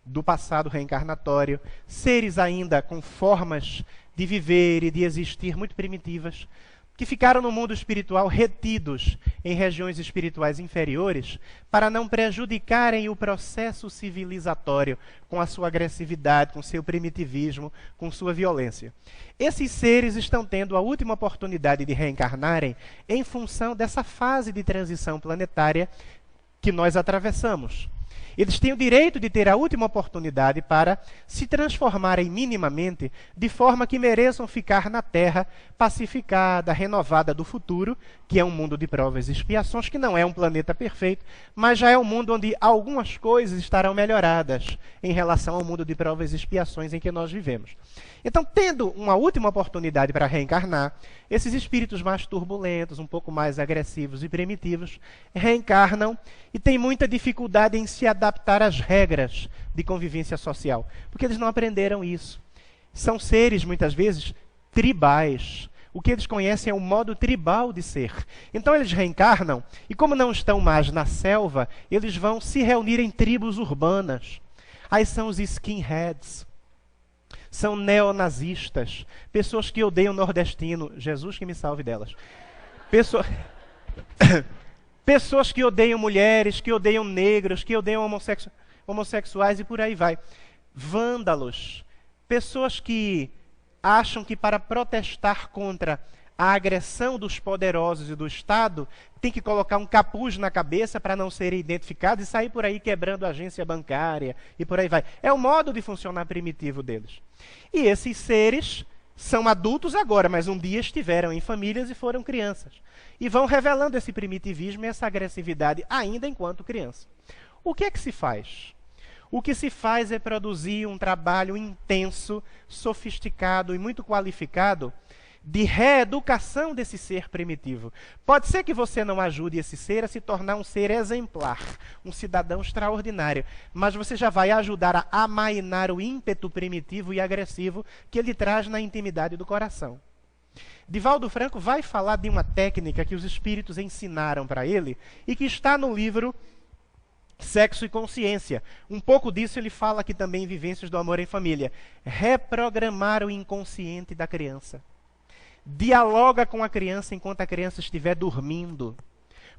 A: do passado reencarnatório, seres ainda com formas de viver e de existir muito primitivas. que ficaram no mundo espiritual retidos em regiões espirituais inferiores para não prejudicarem o processo civilizatório com a sua agressividade, com seu primitivismo, com sua violência. Esses seres estão tendo a última oportunidade de reencarnarem em função dessa fase de transição planetária que nós atravessamos. Eles têm o direito de ter a última oportunidade para se transformarem minimamente de forma que mereçam ficar na Terra pacificada, renovada do futuro, que é um mundo de provas e expiações, que não é um planeta perfeito, mas já é um mundo onde algumas coisas estarão melhoradas em relação ao mundo de provas e expiações em que nós vivemos. Então, tendo uma última oportunidade para reencarnar, esses espíritos mais turbulentos, um pouco mais agressivos e primitivos, reencarnam e têm muita dificuldade em se adaptar às regras de convivência social, porque eles não aprenderam isso. São seres, muitas vezes, tribais. O que eles conhecem é o modo tribal de ser. Então eles reencarnam e, como não estão mais na selva, eles vão se reunir em tribos urbanas. Aí são os skinheads. São neonazistas, pessoas que odeiam nordestino. Jesus que me salve delas. Pessoas que odeiam mulheres, que odeiam negros, que odeiam homossexuais e por aí vai. Vândalos. Pessoas que acham que para protestar contra a agressão dos poderosos e do Estado, tem que colocar um capuz na cabeça para não serem identificados e sair por aí quebrando a agência bancária e por aí vai. É o modo de funcionar primitivo deles. E esses seres são adultos agora, mas um dia estiveram em famílias e foram crianças. E vão revelando esse primitivismo e essa agressividade ainda enquanto criança. O que é que se faz? O que se faz é produzir um trabalho intenso, sofisticado e muito qualificado de reeducação desse ser primitivo. Pode ser que você não ajude esse ser a se tornar um ser exemplar, um cidadão extraordinário, mas você já vai ajudar a amainar o ímpeto primitivo e agressivo que ele traz na intimidade do coração. Divaldo Franco vai falar de uma técnica que os espíritos ensinaram para ele e que está no livro Sexo e Consciência. Um pouco disso ele fala aqui também em Vivências do Amor em Família. Reprogramar o inconsciente da criança. Dialoga com a criança enquanto a criança estiver dormindo,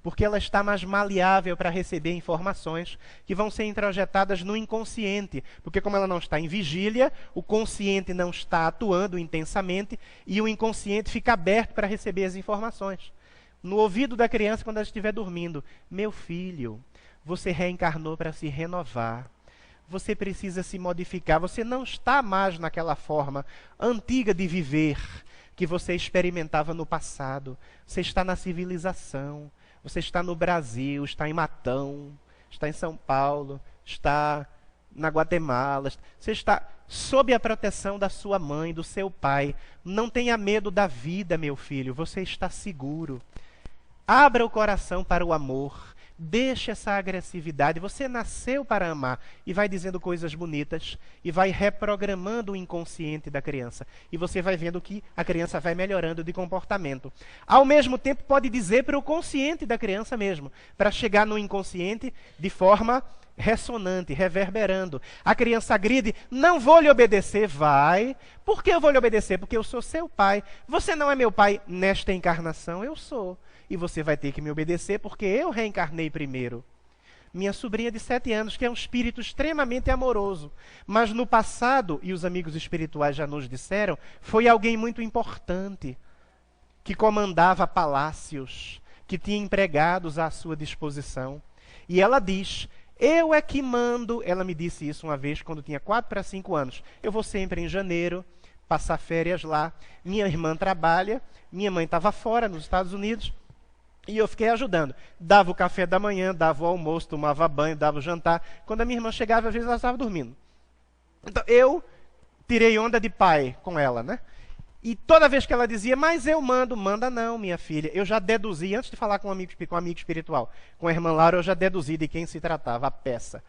A: porque ela está mais maleável para receber informações que vão ser introjetadas no inconsciente, porque como ela não está em vigília, o consciente não está atuando intensamente e o inconsciente fica aberto para receber as informações. No ouvido da criança quando ela estiver dormindo: meu filho, você reencarnou para se renovar. Você precisa se modificar. Você não está mais naquela forma antiga de viver que você experimentava no passado. Você está na civilização. Você está no Brasil, está em Matão, está em São Paulo, está na Guatemala. Você está sob a proteção da sua mãe, do seu pai. Não tenha medo da vida, meu filho. Você está seguro. Abra o coração para o amor. Deixe essa agressividade. Você nasceu para amar. E vai dizendo coisas bonitas. E vai reprogramando o inconsciente da criança. E você vai vendo que a criança vai melhorando de comportamento. Ao mesmo tempo, pode dizer para o consciente da criança mesmo. Para chegar no inconsciente de forma ressonante, reverberando. A criança agride: não vou lhe obedecer. Vai. Por que eu vou lhe obedecer? Porque eu sou seu pai. Você não é meu pai nesta encarnação? Eu sou. E você vai ter que me obedecer porque eu reencarnei primeiro. Minha sobrinha de 7 anos, que é um espírito extremamente amoroso, mas no passado, e os amigos espirituais já nos disseram, foi alguém muito importante, que comandava palácios, que tinha empregados à sua disposição. E ela diz: eu é que mando. Ela me disse isso uma vez quando tinha 4 para 5 anos. Eu vou sempre em janeiro passar férias lá. Minha irmã trabalha, minha mãe estava fora, nos Estados Unidos, e eu fiquei ajudando. Dava o café da manhã, dava o almoço, tomava banho, dava o jantar. Quando a minha irmã chegava, às vezes ela estava dormindo. Então eu tirei onda de pai com ela, né? E toda vez que ela dizia: mas eu mando. Manda não, minha filha. Eu já deduzi, antes de falar com um amigo espiritual, com a irmã Laura, eu já deduzi de quem se tratava, a peça.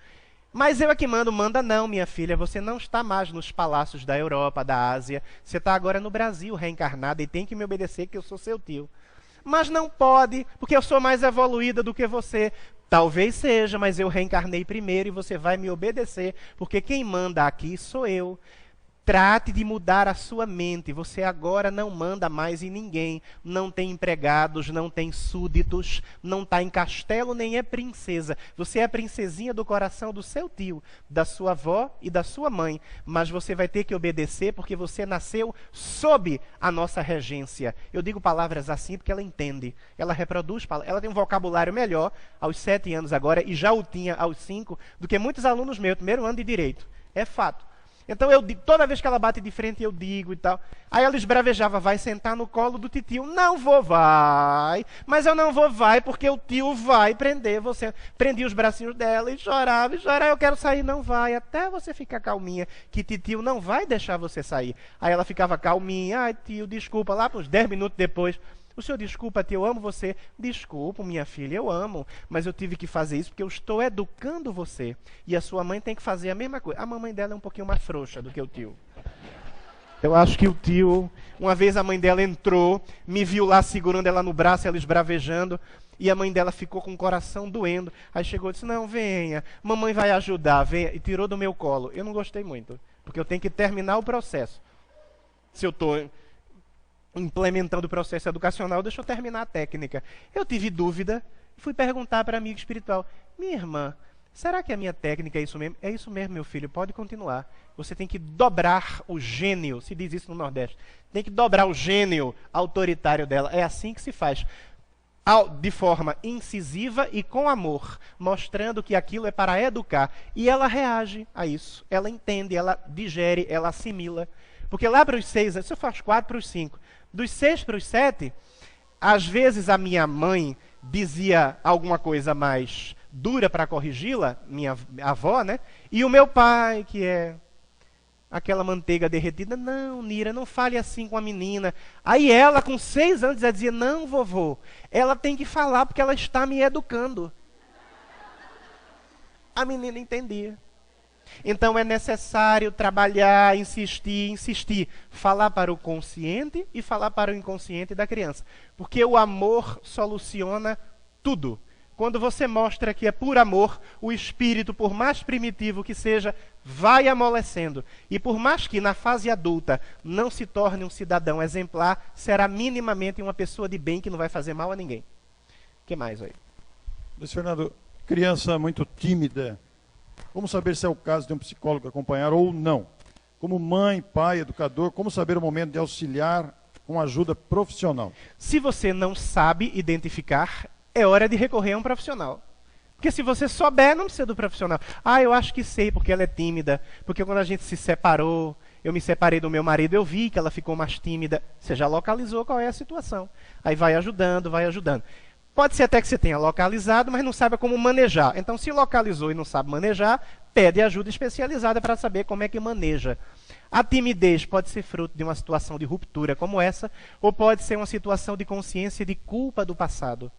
A: Mas eu é que mando. Manda não, minha filha. Você não está mais nos palácios da Europa, da Ásia. Você está agora no Brasil, reencarnada, e tem que me obedecer que eu sou seu tio. Mas não pode, porque eu sou mais evoluída do que você. Talvez seja, mas eu reencarnei primeiro e você vai me obedecer, porque quem manda aqui sou eu. Trate de mudar a sua mente. Você agora não manda mais em ninguém. Não tem empregados, não tem súditos, não está em castelo, nem é princesa. Você é a princesinha do coração do seu tio, da sua avó e da sua mãe. Mas você vai ter que obedecer porque você nasceu sob a nossa regência. Eu digo palavras assim porque ela entende. Ela reproduz, ela tem um vocabulário melhor aos 7 anos agora, e já o tinha aos 5, do que muitos alunos meus, primeiro ano de Direito. É fato. Então, toda vez que ela bate de frente, eu digo e tal. Aí ela esbravejava, vai sentar no colo do titio. Não vou, vai. Mas eu não vou, vai, porque o tio vai prender você. Prendia os bracinhos dela e chorava, eu quero sair. Não vai, até você ficar calminha, que titio não vai deixar você sair. Aí ela ficava calminha, ai tio, desculpa. Lá para uns 10 minutos depois, o senhor desculpa, tio, eu amo você. Desculpa, minha filha, eu amo, mas eu tive que fazer isso porque eu estou educando você. E a sua mãe tem que fazer a mesma coisa. A mamãe dela é um pouquinho mais frouxa do que o tio. Eu acho que o tio, uma vez a mãe dela entrou, me viu lá segurando ela no braço, ela esbravejando, e a mãe dela ficou com o coração doendo. Aí chegou e disse, não, venha, mamãe vai ajudar, venha. E tirou do meu colo. Eu não gostei muito, porque eu tenho que terminar o processo. Se eu estou implementando o processo educacional, deixa eu terminar a técnica. Eu tive dúvida, fui perguntar para a amiga espiritual, minha irmã, será que a minha técnica é isso mesmo? É isso mesmo, meu filho, pode continuar. Você tem que dobrar o gênio, se diz isso no Nordeste, tem que dobrar o gênio autoritário dela. É assim que se faz, de forma incisiva e com amor, mostrando que aquilo é para educar. E ela reage a isso, ela entende, ela digere, ela assimila. Porque lá para os 6 anos, se eu faço 4 para os 5, dos 6 para os 7, às vezes a minha mãe dizia alguma coisa mais dura para corrigi-la, minha avó, né? E o meu pai, que é aquela manteiga derretida, não, Nira, não fale assim com a menina. Aí ela, com 6 anos, já dizia, não, vovô, ela tem que falar porque ela está me educando. A menina entendia. Então é necessário trabalhar, insistir, falar para o consciente e falar para o inconsciente da criança. Porque o amor soluciona tudo. Quando você mostra que é por amor, o espírito, por mais primitivo que seja, vai amolecendo. E por mais que na fase adulta não se torne um cidadão exemplar, será minimamente uma pessoa de bem que não vai fazer mal a ninguém. O que mais aí?
B: Luiz Fernando, criança muito tímida, como saber se é o caso de um psicólogo acompanhar ou não? Como mãe, pai, educador, como saber o momento de auxiliar com ajuda profissional?
A: Se você não sabe identificar, é hora de recorrer a um profissional. Porque se você souber, não precisa do profissional. Ah, eu acho que sei, porque ela é tímida. Porque quando a gente se separou, eu me separei do meu marido, eu vi que ela ficou mais tímida. Você já localizou qual é a situação. Aí vai ajudando, vai ajudando. Pode ser até que você tenha localizado, mas não saiba como manejar. Então, se localizou e não sabe manejar, pede ajuda especializada para saber como é que maneja. A timidez pode ser fruto de uma situação de ruptura como essa, ou pode ser uma situação de consciência de culpa do passado.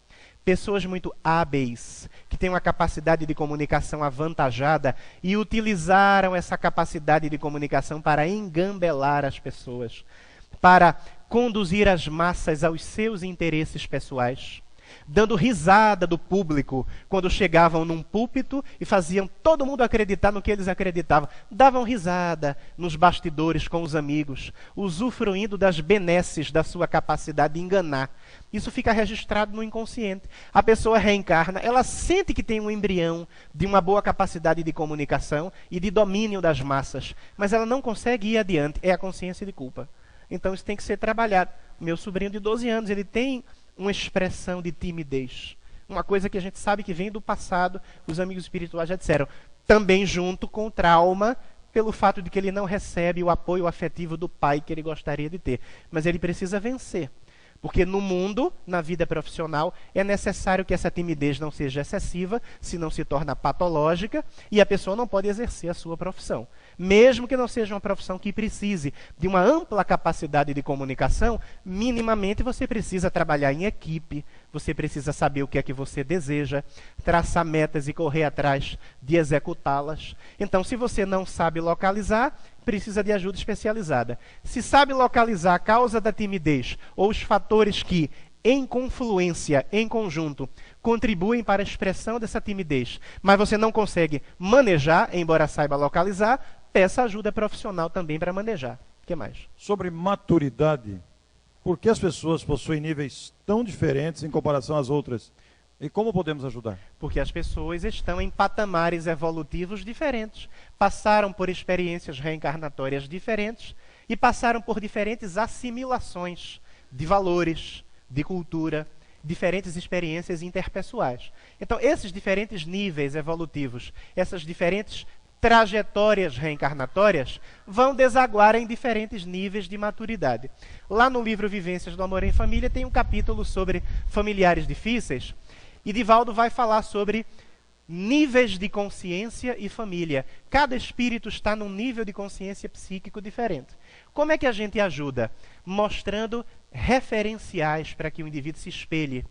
A: Pessoas muito hábeis, que têm uma capacidade de comunicação avantajada e utilizaram essa capacidade de comunicação para engambelar as pessoas, para conduzir as massas aos seus interesses pessoais, dando risada do público quando chegavam num púlpito e faziam todo mundo acreditar no que eles acreditavam. Davam risada nos bastidores com os amigos, usufruindo das benesses da sua capacidade de enganar. Isso fica registrado no inconsciente. A pessoa reencarna, ela sente que tem um embrião de uma boa capacidade de comunicação e de domínio das massas, mas ela não consegue ir adiante. É a consciência de culpa. Então isso tem que ser trabalhado. Meu sobrinho de 12 anos, ele tem uma expressão de timidez. Uma coisa que a gente sabe que vem do passado, os amigos espirituais já disseram. Também junto com o trauma, pelo fato de que ele não recebe o apoio afetivo do pai que ele gostaria de ter. Mas ele precisa vencer. Porque no mundo, na vida profissional, é necessário que essa timidez não seja excessiva, senão se torna patológica, e a pessoa não pode exercer a sua profissão. Mesmo que não seja uma profissão que precise de uma ampla capacidade de comunicação, minimamente você precisa trabalhar em equipe, você precisa saber o que é que você deseja, traçar metas e correr atrás de executá-las. Então, se você não sabe localizar, precisa de ajuda especializada. Se sabe localizar a causa da timidez ou os fatores que, em confluência, em conjunto, contribuem para a expressão dessa timidez, mas você não consegue manejar, embora saiba localizar, peça ajuda profissional também para manejar. O que mais?
B: Sobre maturidade, por que as pessoas possuem níveis tão diferentes em comparação às outras? E como podemos ajudar?
A: Porque as pessoas estão em patamares evolutivos diferentes, passaram por experiências reencarnatórias diferentes e passaram por diferentes assimilações de valores, de cultura, diferentes experiências interpessoais. Então, esses diferentes níveis evolutivos, essas diferentes trajetórias reencarnatórias vão desaguar em diferentes níveis de maturidade. Lá no livro Vivências do Amor em Família tem um capítulo sobre familiares difíceis, e Divaldo vai falar sobre níveis de consciência e família. Cada espírito está num nível de consciência psíquico diferente. Como é que a gente ajuda? Mostrando referenciais para que o indivíduo se espelhe.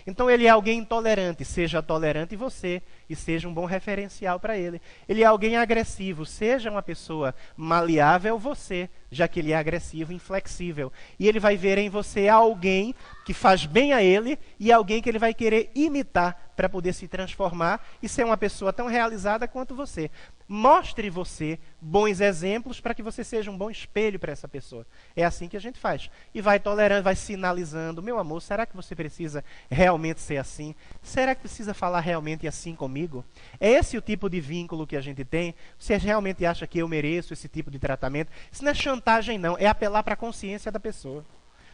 A: Então ele é alguém intolerante, seja tolerante você e seja um bom referencial para ele. Ele é alguém agressivo, seja uma pessoa maleável você, já que ele é agressivo e inflexível. E ele vai ver em você alguém que faz bem a ele e alguém que ele vai querer imitar para poder se transformar e ser uma pessoa tão realizada quanto você. Mostre você bons exemplos para que você seja um bom espelho para essa pessoa. É assim que a gente faz. E vai tolerando, vai sinalizando. Meu amor, será que você precisa realmente ser assim? Será que precisa falar realmente assim comigo? É esse o tipo de vínculo que a gente tem? Você realmente acha que eu mereço esse tipo de tratamento? Isso não é chantagem, não. É apelar para a consciência da pessoa.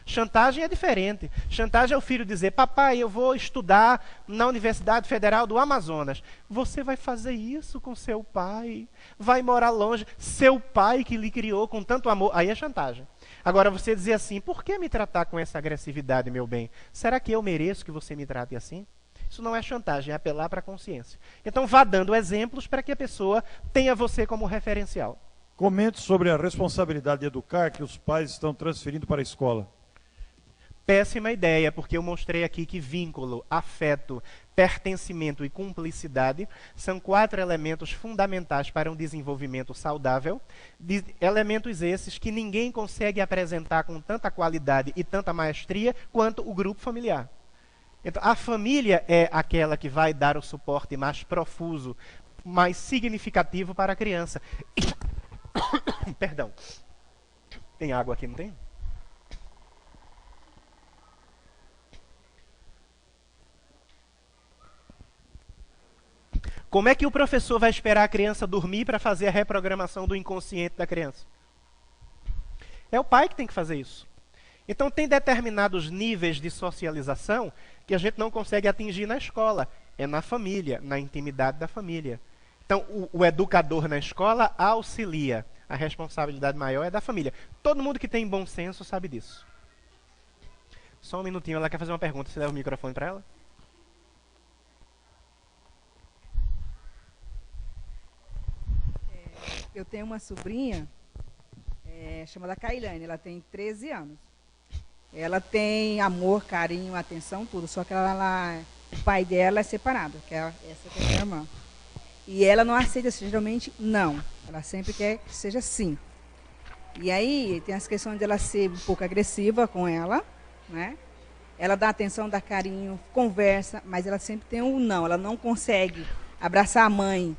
A: Chantagem é diferente. Chantagem é o filho dizer: papai, eu vou estudar na Universidade Federal do Amazonas. Você vai fazer isso com seu pai? Vai morar longe? Seu pai que lhe criou com tanto amor. Aí é chantagem. Agora você dizer assim: por que me tratar com essa agressividade, meu bem? Será que eu mereço que você me trate assim? Isso não é chantagem, é apelar para a consciência. Então vá dando exemplos para que a pessoa tenha você como referencial.
B: Comente sobre a responsabilidade de educar que os pais estão transferindo para a escola.
A: Péssima ideia, porque eu mostrei aqui que vínculo, afeto, pertencimento e cumplicidade são 4 elementos fundamentais para um desenvolvimento saudável. Elementos esses que ninguém consegue apresentar com tanta qualidade e tanta maestria quanto o grupo familiar. Então, a família é aquela que vai dar o suporte mais profuso, mais significativo para a criança. Perdão. Tem água aqui, não tem? Como é que o professor vai esperar a criança dormir para fazer a reprogramação do inconsciente da criança? É o pai que tem que fazer isso. Então tem determinados níveis de socialização que a gente não consegue atingir na escola. É na família, na intimidade da família. Então o educador na escola auxilia. A responsabilidade maior é da família. Todo mundo que tem bom senso sabe disso. Só um minutinho, ela quer fazer uma pergunta. Você leva o microfone para ela?
C: Eu tenho uma sobrinha chamada Kailane, ela tem 13 anos. Ela tem amor, carinho, atenção, tudo, só que o pai dela é separado, que é essa que é a minha irmã. E ela não aceita geralmente não, ela sempre quer que seja sim. E aí tem as questões dela ser um pouco agressiva com ela, né? Ela dá atenção, dá carinho, conversa, mas ela sempre tem um não, ela não consegue abraçar a mãe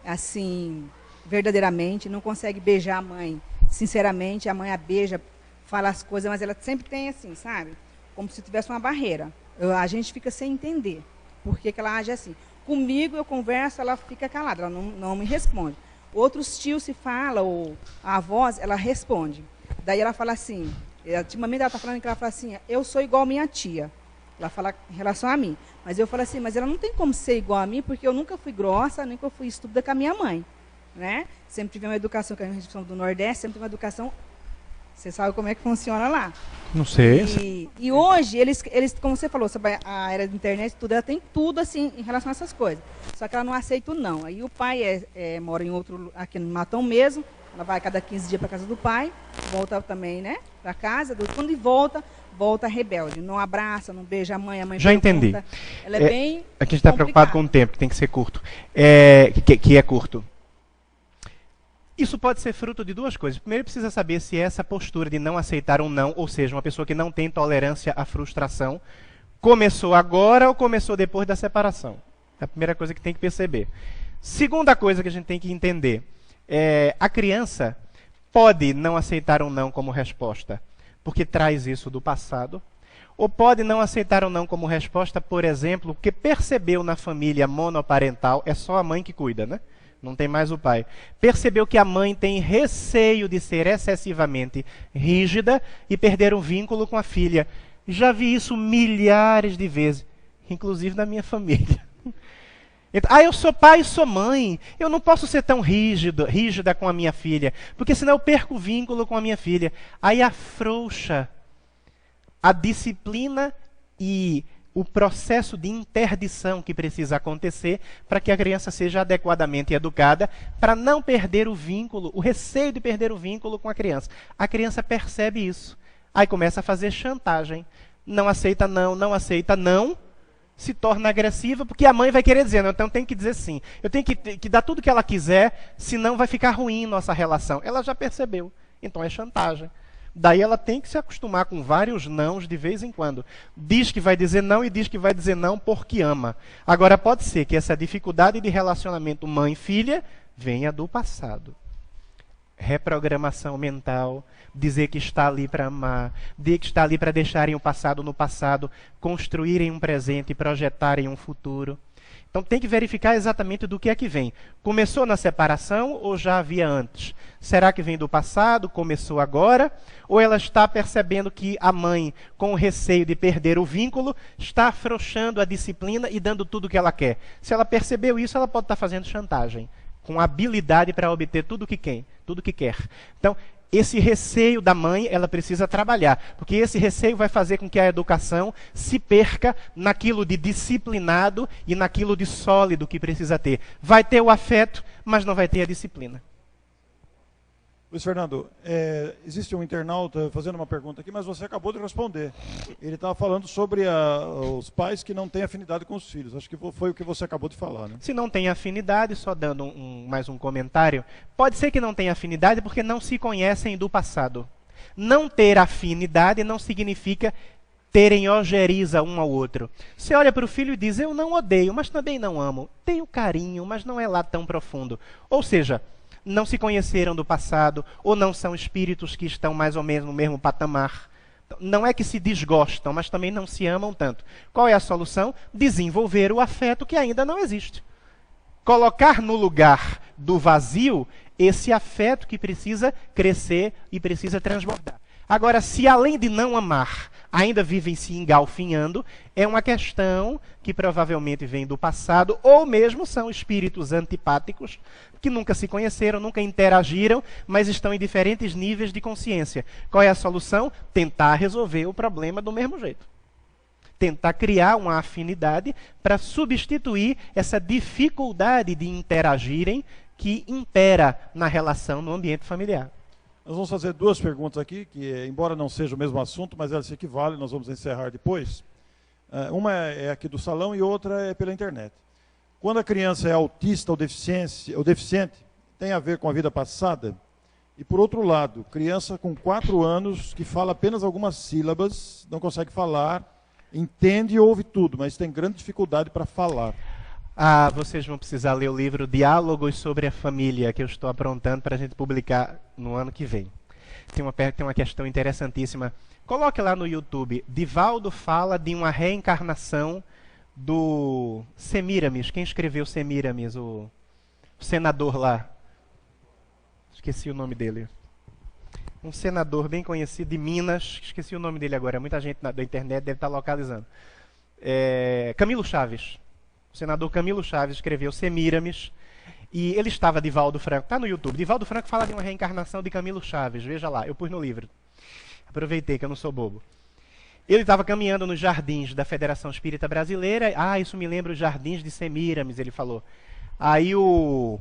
C: assim verdadeiramente, não consegue beijar a mãe sinceramente, a mãe a beija, fala as coisas, mas ela sempre tem assim, sabe? Como se tivesse uma barreira. A gente fica sem entender por que ela age assim. Comigo eu converso, ela fica calada, ela não me responde. Outros tios se falam, ou a avó, ela responde. Daí ela fala assim, ultimamente ela está falando que ela fala assim, eu sou igual a minha tia. Ela fala em relação a mim. Mas eu falo assim, mas ela não tem como ser igual a mim, porque eu nunca fui grossa, nunca fui estúpida com a minha mãe. Né? Sempre tive uma educação, que a gente do Nordeste, sempre tive uma educação, você sabe como é que funciona lá.
A: Não sei.
C: E hoje, eles, como você falou, sobre a era da internet, tudo, ela tem tudo assim em relação a essas coisas. Só que ela não aceita o não. Aí o pai mora em outro, aqui no Matão mesmo, ela vai a cada 15 dias para casa do pai, volta também, né, para casa, quando volta rebelde, não abraça, não beija a mãe
A: já entendi.
C: Ela é bem
A: aqui a gente está preocupado com o tempo, que tem que ser curto. Que é curto. Isso pode ser fruto de 2 coisas. Primeiro, precisa saber se essa postura de não aceitar um não, ou seja, uma pessoa que não tem tolerância à frustração, começou agora ou começou depois da separação. É a primeira coisa que tem que perceber. Segunda coisa que a gente tem que entender. A criança pode não aceitar um não como resposta, porque traz isso do passado, ou pode não aceitar um não como resposta, por exemplo, porque percebeu na família monoparental, é só a mãe que cuida, né? Não tem mais o pai. Percebeu que a mãe tem receio de ser excessivamente rígida e perder o vínculo com a filha. Já vi isso milhares de vezes, inclusive na minha família. Então, eu sou pai e sou mãe, eu não posso ser tão rígida com a minha filha, porque senão eu perco o vínculo com a minha filha. Aí afrouxa a disciplina e o processo de interdição que precisa acontecer para que a criança seja adequadamente educada, para não perder o vínculo, o receio de perder o vínculo com a criança. A criança percebe isso, aí começa a fazer chantagem. Não aceita não, não aceita não, se torna agressiva, porque a mãe vai querer dizer, não, então tem que dizer sim. Eu tenho que dar tudo que ela quiser, senão vai ficar ruim nossa relação. Ela já percebeu, então é chantagem. Daí ela tem que se acostumar com vários nãos de vez em quando. Diz que vai dizer não e diz que vai dizer não porque ama. Agora pode ser que essa dificuldade de relacionamento mãe-filha venha do passado. Reprogramação mental, dizer que está ali para amar, dizer que está ali para deixarem o passado no passado, construírem um presente e projetarem um futuro. Então tem que verificar exatamente do que é que vem. Começou na separação ou já havia antes? Será que vem do passado, começou agora? Ou ela está percebendo que a mãe, com o receio de perder o vínculo, está afrouxando a disciplina e dando tudo o que ela quer? Se ela percebeu isso, ela pode estar fazendo chantagem, com habilidade para obter tudo o que quer. Então, esse receio da mãe, ela precisa trabalhar, porque esse receio vai fazer com que a educação se perca naquilo de disciplinado e naquilo de sólido que precisa ter. Vai ter o afeto, mas não vai ter a disciplina.
B: Luiz Fernando, existe um internauta fazendo uma pergunta aqui, mas você acabou de responder. Ele estava falando sobre os pais que não têm afinidade com os filhos. Acho que foi o que você acabou de falar, né?
A: Se não tem afinidade, só dando mais um comentário, pode ser que não tenha afinidade porque não se conhecem do passado. Não ter afinidade não significa terem ojeriza um ao outro. Você olha para o filho e diz, eu não odeio, mas também não amo. Tenho carinho, mas não é lá tão profundo. Ou seja, não se conheceram do passado, ou não são espíritos que estão mais ou menos no mesmo patamar. Não é que se desgostam, mas também não se amam tanto. Qual é a solução? Desenvolver o afeto que ainda não existe. Colocar no lugar do vazio esse afeto que precisa crescer e precisa transbordar. Agora, se além de não amar, ainda vivem se engalfinhando, é uma questão que provavelmente vem do passado, ou mesmo são espíritos antipáticos, que nunca se conheceram, nunca interagiram, mas estão em diferentes níveis de consciência. Qual é a solução? Tentar resolver o problema do mesmo jeito. Tentar criar uma afinidade para substituir essa dificuldade de interagirem que impera na relação no ambiente familiar.
B: Nós vamos fazer duas perguntas aqui, que embora não seja o mesmo assunto, mas elas se equivalem, nós vamos encerrar depois. Uma é aqui do salão e outra é pela internet. Quando a criança é autista ou deficiente, tem a ver com a vida passada? E por outro lado, criança com 4 anos que fala apenas algumas sílabas, não consegue falar, entende e ouve tudo, mas tem grande dificuldade para falar.
A: Vocês vão precisar ler o livro Diálogos sobre a Família, que eu estou aprontando para a gente publicar no ano que vem. Tem uma questão interessantíssima. Coloque lá no YouTube. Divaldo fala de uma reencarnação do Semíramis. Quem escreveu Semíramis? O senador lá. Esqueci o nome dele. Um senador bem conhecido de Minas. Esqueci o nome dele agora. Muita gente da internet deve estar localizando. Camilo Chaves. O senador Camilo Chaves escreveu Semíramis, e ele estava, Divaldo Franco, está no YouTube, Divaldo Franco fala de uma reencarnação de Camilo Chaves, veja lá, eu pus no livro, aproveitei que eu não sou bobo. Ele estava caminhando nos jardins da Federação Espírita Brasileira, isso me lembra os jardins de Semíramis, ele falou. Aí o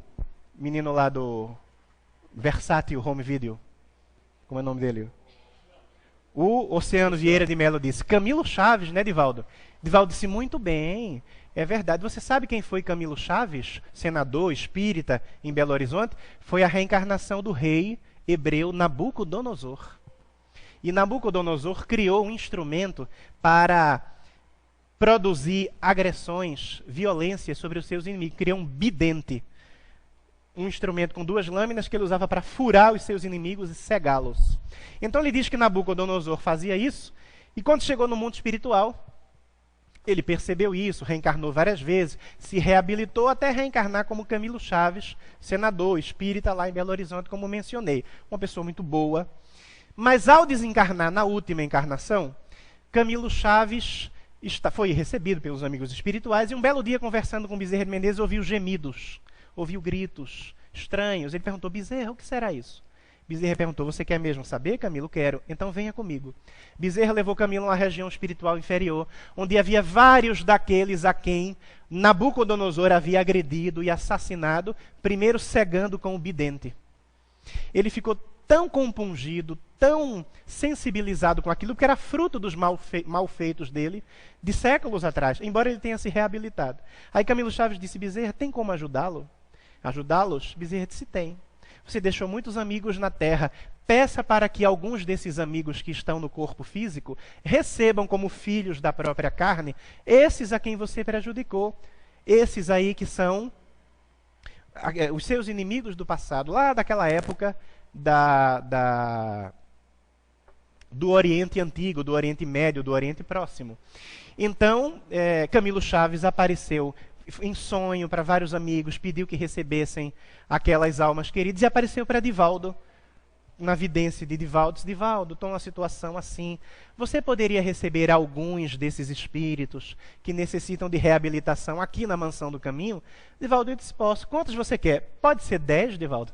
A: menino lá do Versátil Home Video, como é o nome dele? O Oceano Vieira de Mello disse, Camilo Chaves, né, Divaldo? Divaldo disse, muito bem, é verdade. Você sabe quem foi Camilo Chaves, senador espírita em Belo Horizonte? Foi a reencarnação do rei hebreu Nabucodonosor. E Nabucodonosor criou um instrumento para produzir agressões, violências sobre os seus inimigos. Criou um bidente. um instrumento com 2 lâminas que ele usava para furar os seus inimigos e cegá-los. Então ele diz que Nabucodonosor fazia isso, e quando chegou no mundo espiritual, ele percebeu isso, reencarnou várias vezes, se reabilitou até reencarnar como Camilo Chaves, senador, espírita lá em Belo Horizonte, como mencionei. Uma pessoa muito boa. Mas ao desencarnar na última encarnação, Camilo Chaves foi recebido pelos amigos espirituais e um belo dia, conversando com Bezerra de Menezes, ouviu gemidos, ouviu gritos estranhos. Ele perguntou: Bezerra, o que será isso? Bezerra perguntou: você quer mesmo saber, Camilo? Quero. Então venha comigo. Bezerra levou Camilo a uma região espiritual inferior, onde havia vários daqueles a quem Nabucodonosor havia agredido e assassinado, primeiro cegando com o bidente. Ele ficou tão compungido, tão sensibilizado com aquilo, que era fruto dos malfeitos dele de séculos atrás, embora ele tenha se reabilitado. Aí Camilo Chaves disse: Bezerra, tem como ajudá-lo? Ajudá-los? Bezerra disse: tem. Você deixou muitos amigos na terra. Peça para que alguns desses amigos que estão no corpo físico recebam como filhos da própria carne esses a quem você prejudicou. Esses aí que são os seus inimigos do passado, lá daquela época do Oriente Antigo, do Oriente Médio, do Oriente Próximo. Então, Camilo Chaves apareceu em sonho para vários amigos, pediu que recebessem aquelas almas queridas, e apareceu para Divaldo, na vidência de Divaldo. Disse: Divaldo, estou numa situação assim, você poderia receber alguns desses espíritos que necessitam de reabilitação aqui na Mansão do Caminho? Divaldo disse: posso. Quantos você quer? Pode ser 10, Divaldo?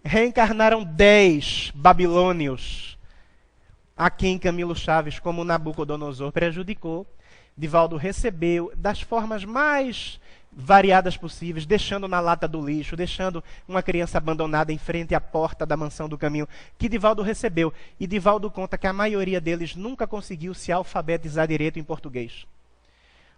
A: Reencarnaram 10 babilônios a quem Camilo Chaves, como Nabucodonosor, prejudicou. Divaldo recebeu das formas mais variadas possíveis, deixando na lata do lixo, deixando uma criança abandonada em frente à porta da Mansão do Caminho, que Divaldo recebeu. E Divaldo conta que a maioria deles nunca conseguiu se alfabetizar direito em português.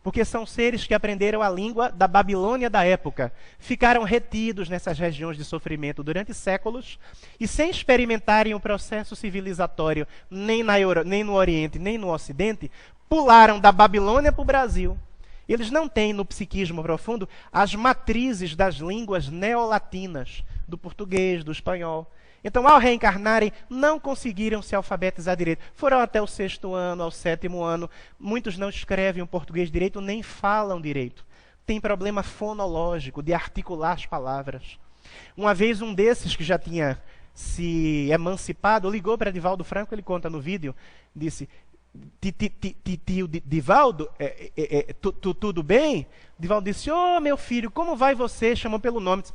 A: Porque são seres que aprenderam a língua da Babilônia da época, ficaram retidos nessas regiões de sofrimento durante séculos, e sem experimentarem o processo civilizatório nem no Oriente, nem no Ocidente, pularam da Babilônia para o Brasil. Eles não têm no psiquismo profundo as matrizes das línguas neolatinas, do português, do espanhol. Então, ao reencarnarem, não conseguiram se alfabetizar direito. Foram até o 6º ano, ao 7º ano. Muitos não escrevem o português direito, nem falam direito. Tem problema fonológico, de articular as palavras. Uma vez, um desses que já tinha se emancipado ligou para Divaldo Franco, ele conta no vídeo, disse: Tio Divaldo, tudo bem? Divaldo disse: ô meu filho, como vai você? Chamou pelo nome. Disse: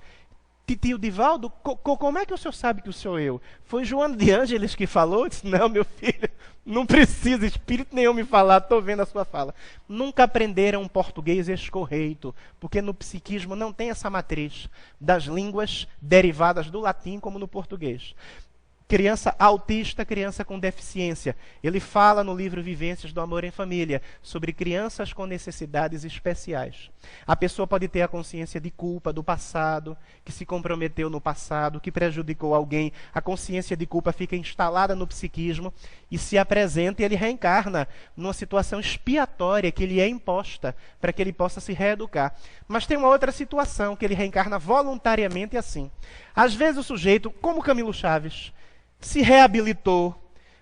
A: Tio Divaldo, como é que o senhor sabe que sou eu? Foi Joana de Ângeles que falou? Disse: não, meu filho, não precisa espírito nenhum me falar, estou vendo a sua fala. Nunca aprenderam português escorreito, porque no psiquismo não tem essa matriz das línguas derivadas do latim como no português. Criança autista, criança com deficiência. Ele fala no livro Vivências do Amor em Família sobre crianças com necessidades especiais. A pessoa pode ter a consciência de culpa do passado, que se comprometeu no passado, que prejudicou alguém. A consciência de culpa fica instalada no psiquismo e se apresenta, e ele reencarna numa situação expiatória que lhe é imposta para que ele possa se reeducar. Mas tem uma outra situação que ele reencarna voluntariamente assim. Às vezes o sujeito, como Camilo Chaves, se reabilitou,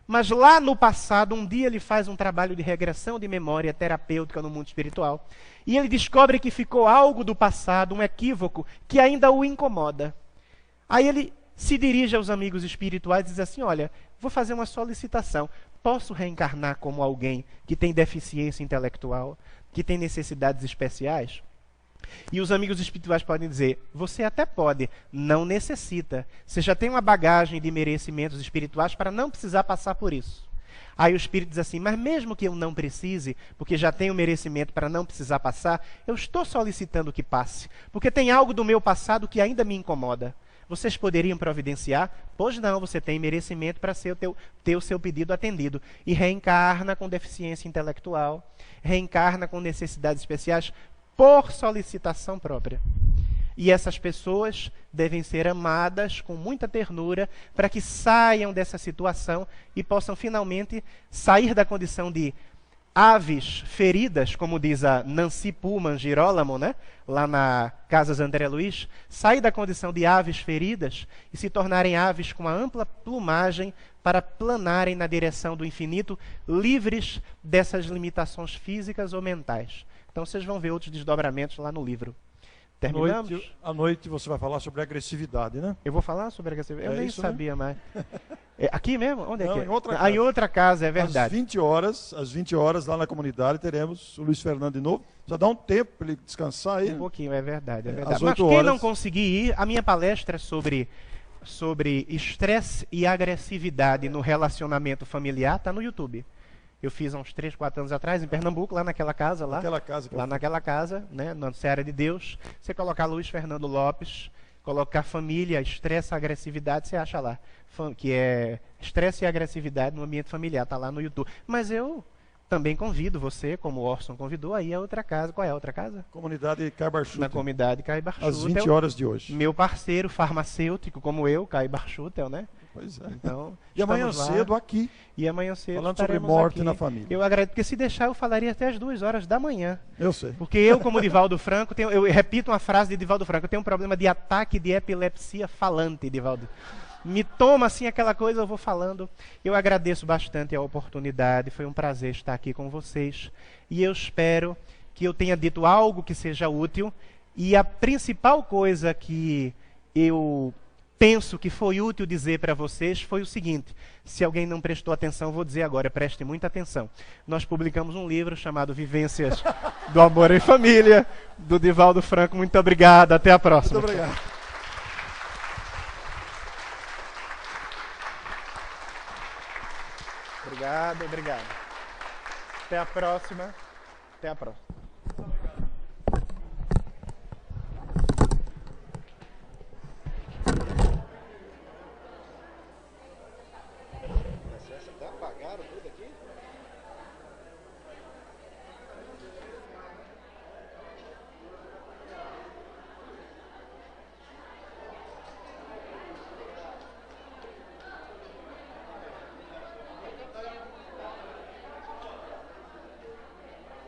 A: mas lá no passado, um dia ele faz um trabalho de regressão de memória terapêutica no mundo espiritual, e ele descobre que ficou algo do passado, um equívoco, que ainda o incomoda. Aí ele se dirige aos amigos espirituais e diz assim: olha, vou fazer uma solicitação, posso reencarnar como alguém que tem deficiência intelectual, que tem necessidades especiais? E os amigos espirituais podem dizer: você até pode, não necessita. Você já tem uma bagagem de merecimentos espirituais para não precisar passar por isso. Aí o espírito diz assim: mas mesmo que eu não precise, porque já tenho merecimento para não precisar passar, eu estou solicitando que passe, porque tem algo do meu passado que ainda me incomoda. Vocês poderiam providenciar? Pois não, você tem merecimento para ter o seu pedido atendido. E reencarna com deficiência intelectual, reencarna com necessidades especiais, por solicitação própria. E essas pessoas devem ser amadas com muita ternura para que saiam dessa situação e possam finalmente sair da condição de aves feridas, como diz a Nancy Pullman Girolamo, né? Lá na Casas André Luiz, sair da condição de aves feridas e se tornarem aves com uma ampla plumagem para planarem na direção do infinito, livres dessas limitações físicas ou mentais. Então vocês vão ver outros desdobramentos lá no livro. Terminamos?
B: À noite você vai falar sobre agressividade, né?
A: Eu vou falar sobre agressividade? Eu nem
B: isso,
A: sabia mais. Aqui mesmo? Onde
B: Não,
A: é que é?
B: em outra casa.
A: Em outra casa, é verdade.
B: Às 20 horas, lá na comunidade, teremos o Luiz Fernando de novo. Só dá um tempo para ele descansar aí.
A: Um pouquinho, é verdade. É verdade.
B: Às
A: Mas
B: 8
A: quem
B: horas.
A: não conseguir ir, a minha palestra é sobre estresse e agressividade no relacionamento familiar está no YouTube. Eu fiz há uns 3, 4 anos atrás, em Pernambuco, lá naquela casa lá. Naquela casa, né, na Seara de Deus. Você colocar Luiz Fernando Lopes, colocar família, estresse e agressividade, você acha lá. Que é estresse e agressividade no ambiente familiar, está lá no YouTube. Mas eu também convido você, como o Orson convidou, aí a outra casa. Qual é a outra casa?
B: Comunidade Caibar Schutel.
A: Na comunidade Caibar Schutel.
B: Às 20 horas de hoje.
A: Meu parceiro farmacêutico, como eu, Caibar Schutel, né?
B: Pois é.
A: Então,
B: e amanhã
A: lá.
B: cedo aqui.
A: E amanhã cedo
B: falando sobre
A: estaremos
B: morte
A: aqui.
B: na família.
A: Eu agradeço, porque se deixar eu falaria até as 2 horas da manhã.
B: Eu sei.
A: Porque eu, como Divaldo Franco, eu repito uma frase de Divaldo Franco, eu tenho um problema de ataque de epilepsia falante, Divaldo. Me toma assim aquela coisa, eu vou falando. Eu agradeço bastante a oportunidade, foi um prazer estar aqui com vocês. E eu espero que eu tenha dito algo que seja útil. E a principal coisa que eu penso que foi útil dizer para vocês foi o seguinte: se alguém não prestou atenção, vou dizer agora, preste muita atenção. Nós publicamos um livro chamado Vivências do Amor em Família, do Divaldo Franco. Muito obrigado, até a próxima.
B: Muito obrigado.
A: Obrigado. Até a próxima. Até a próxima.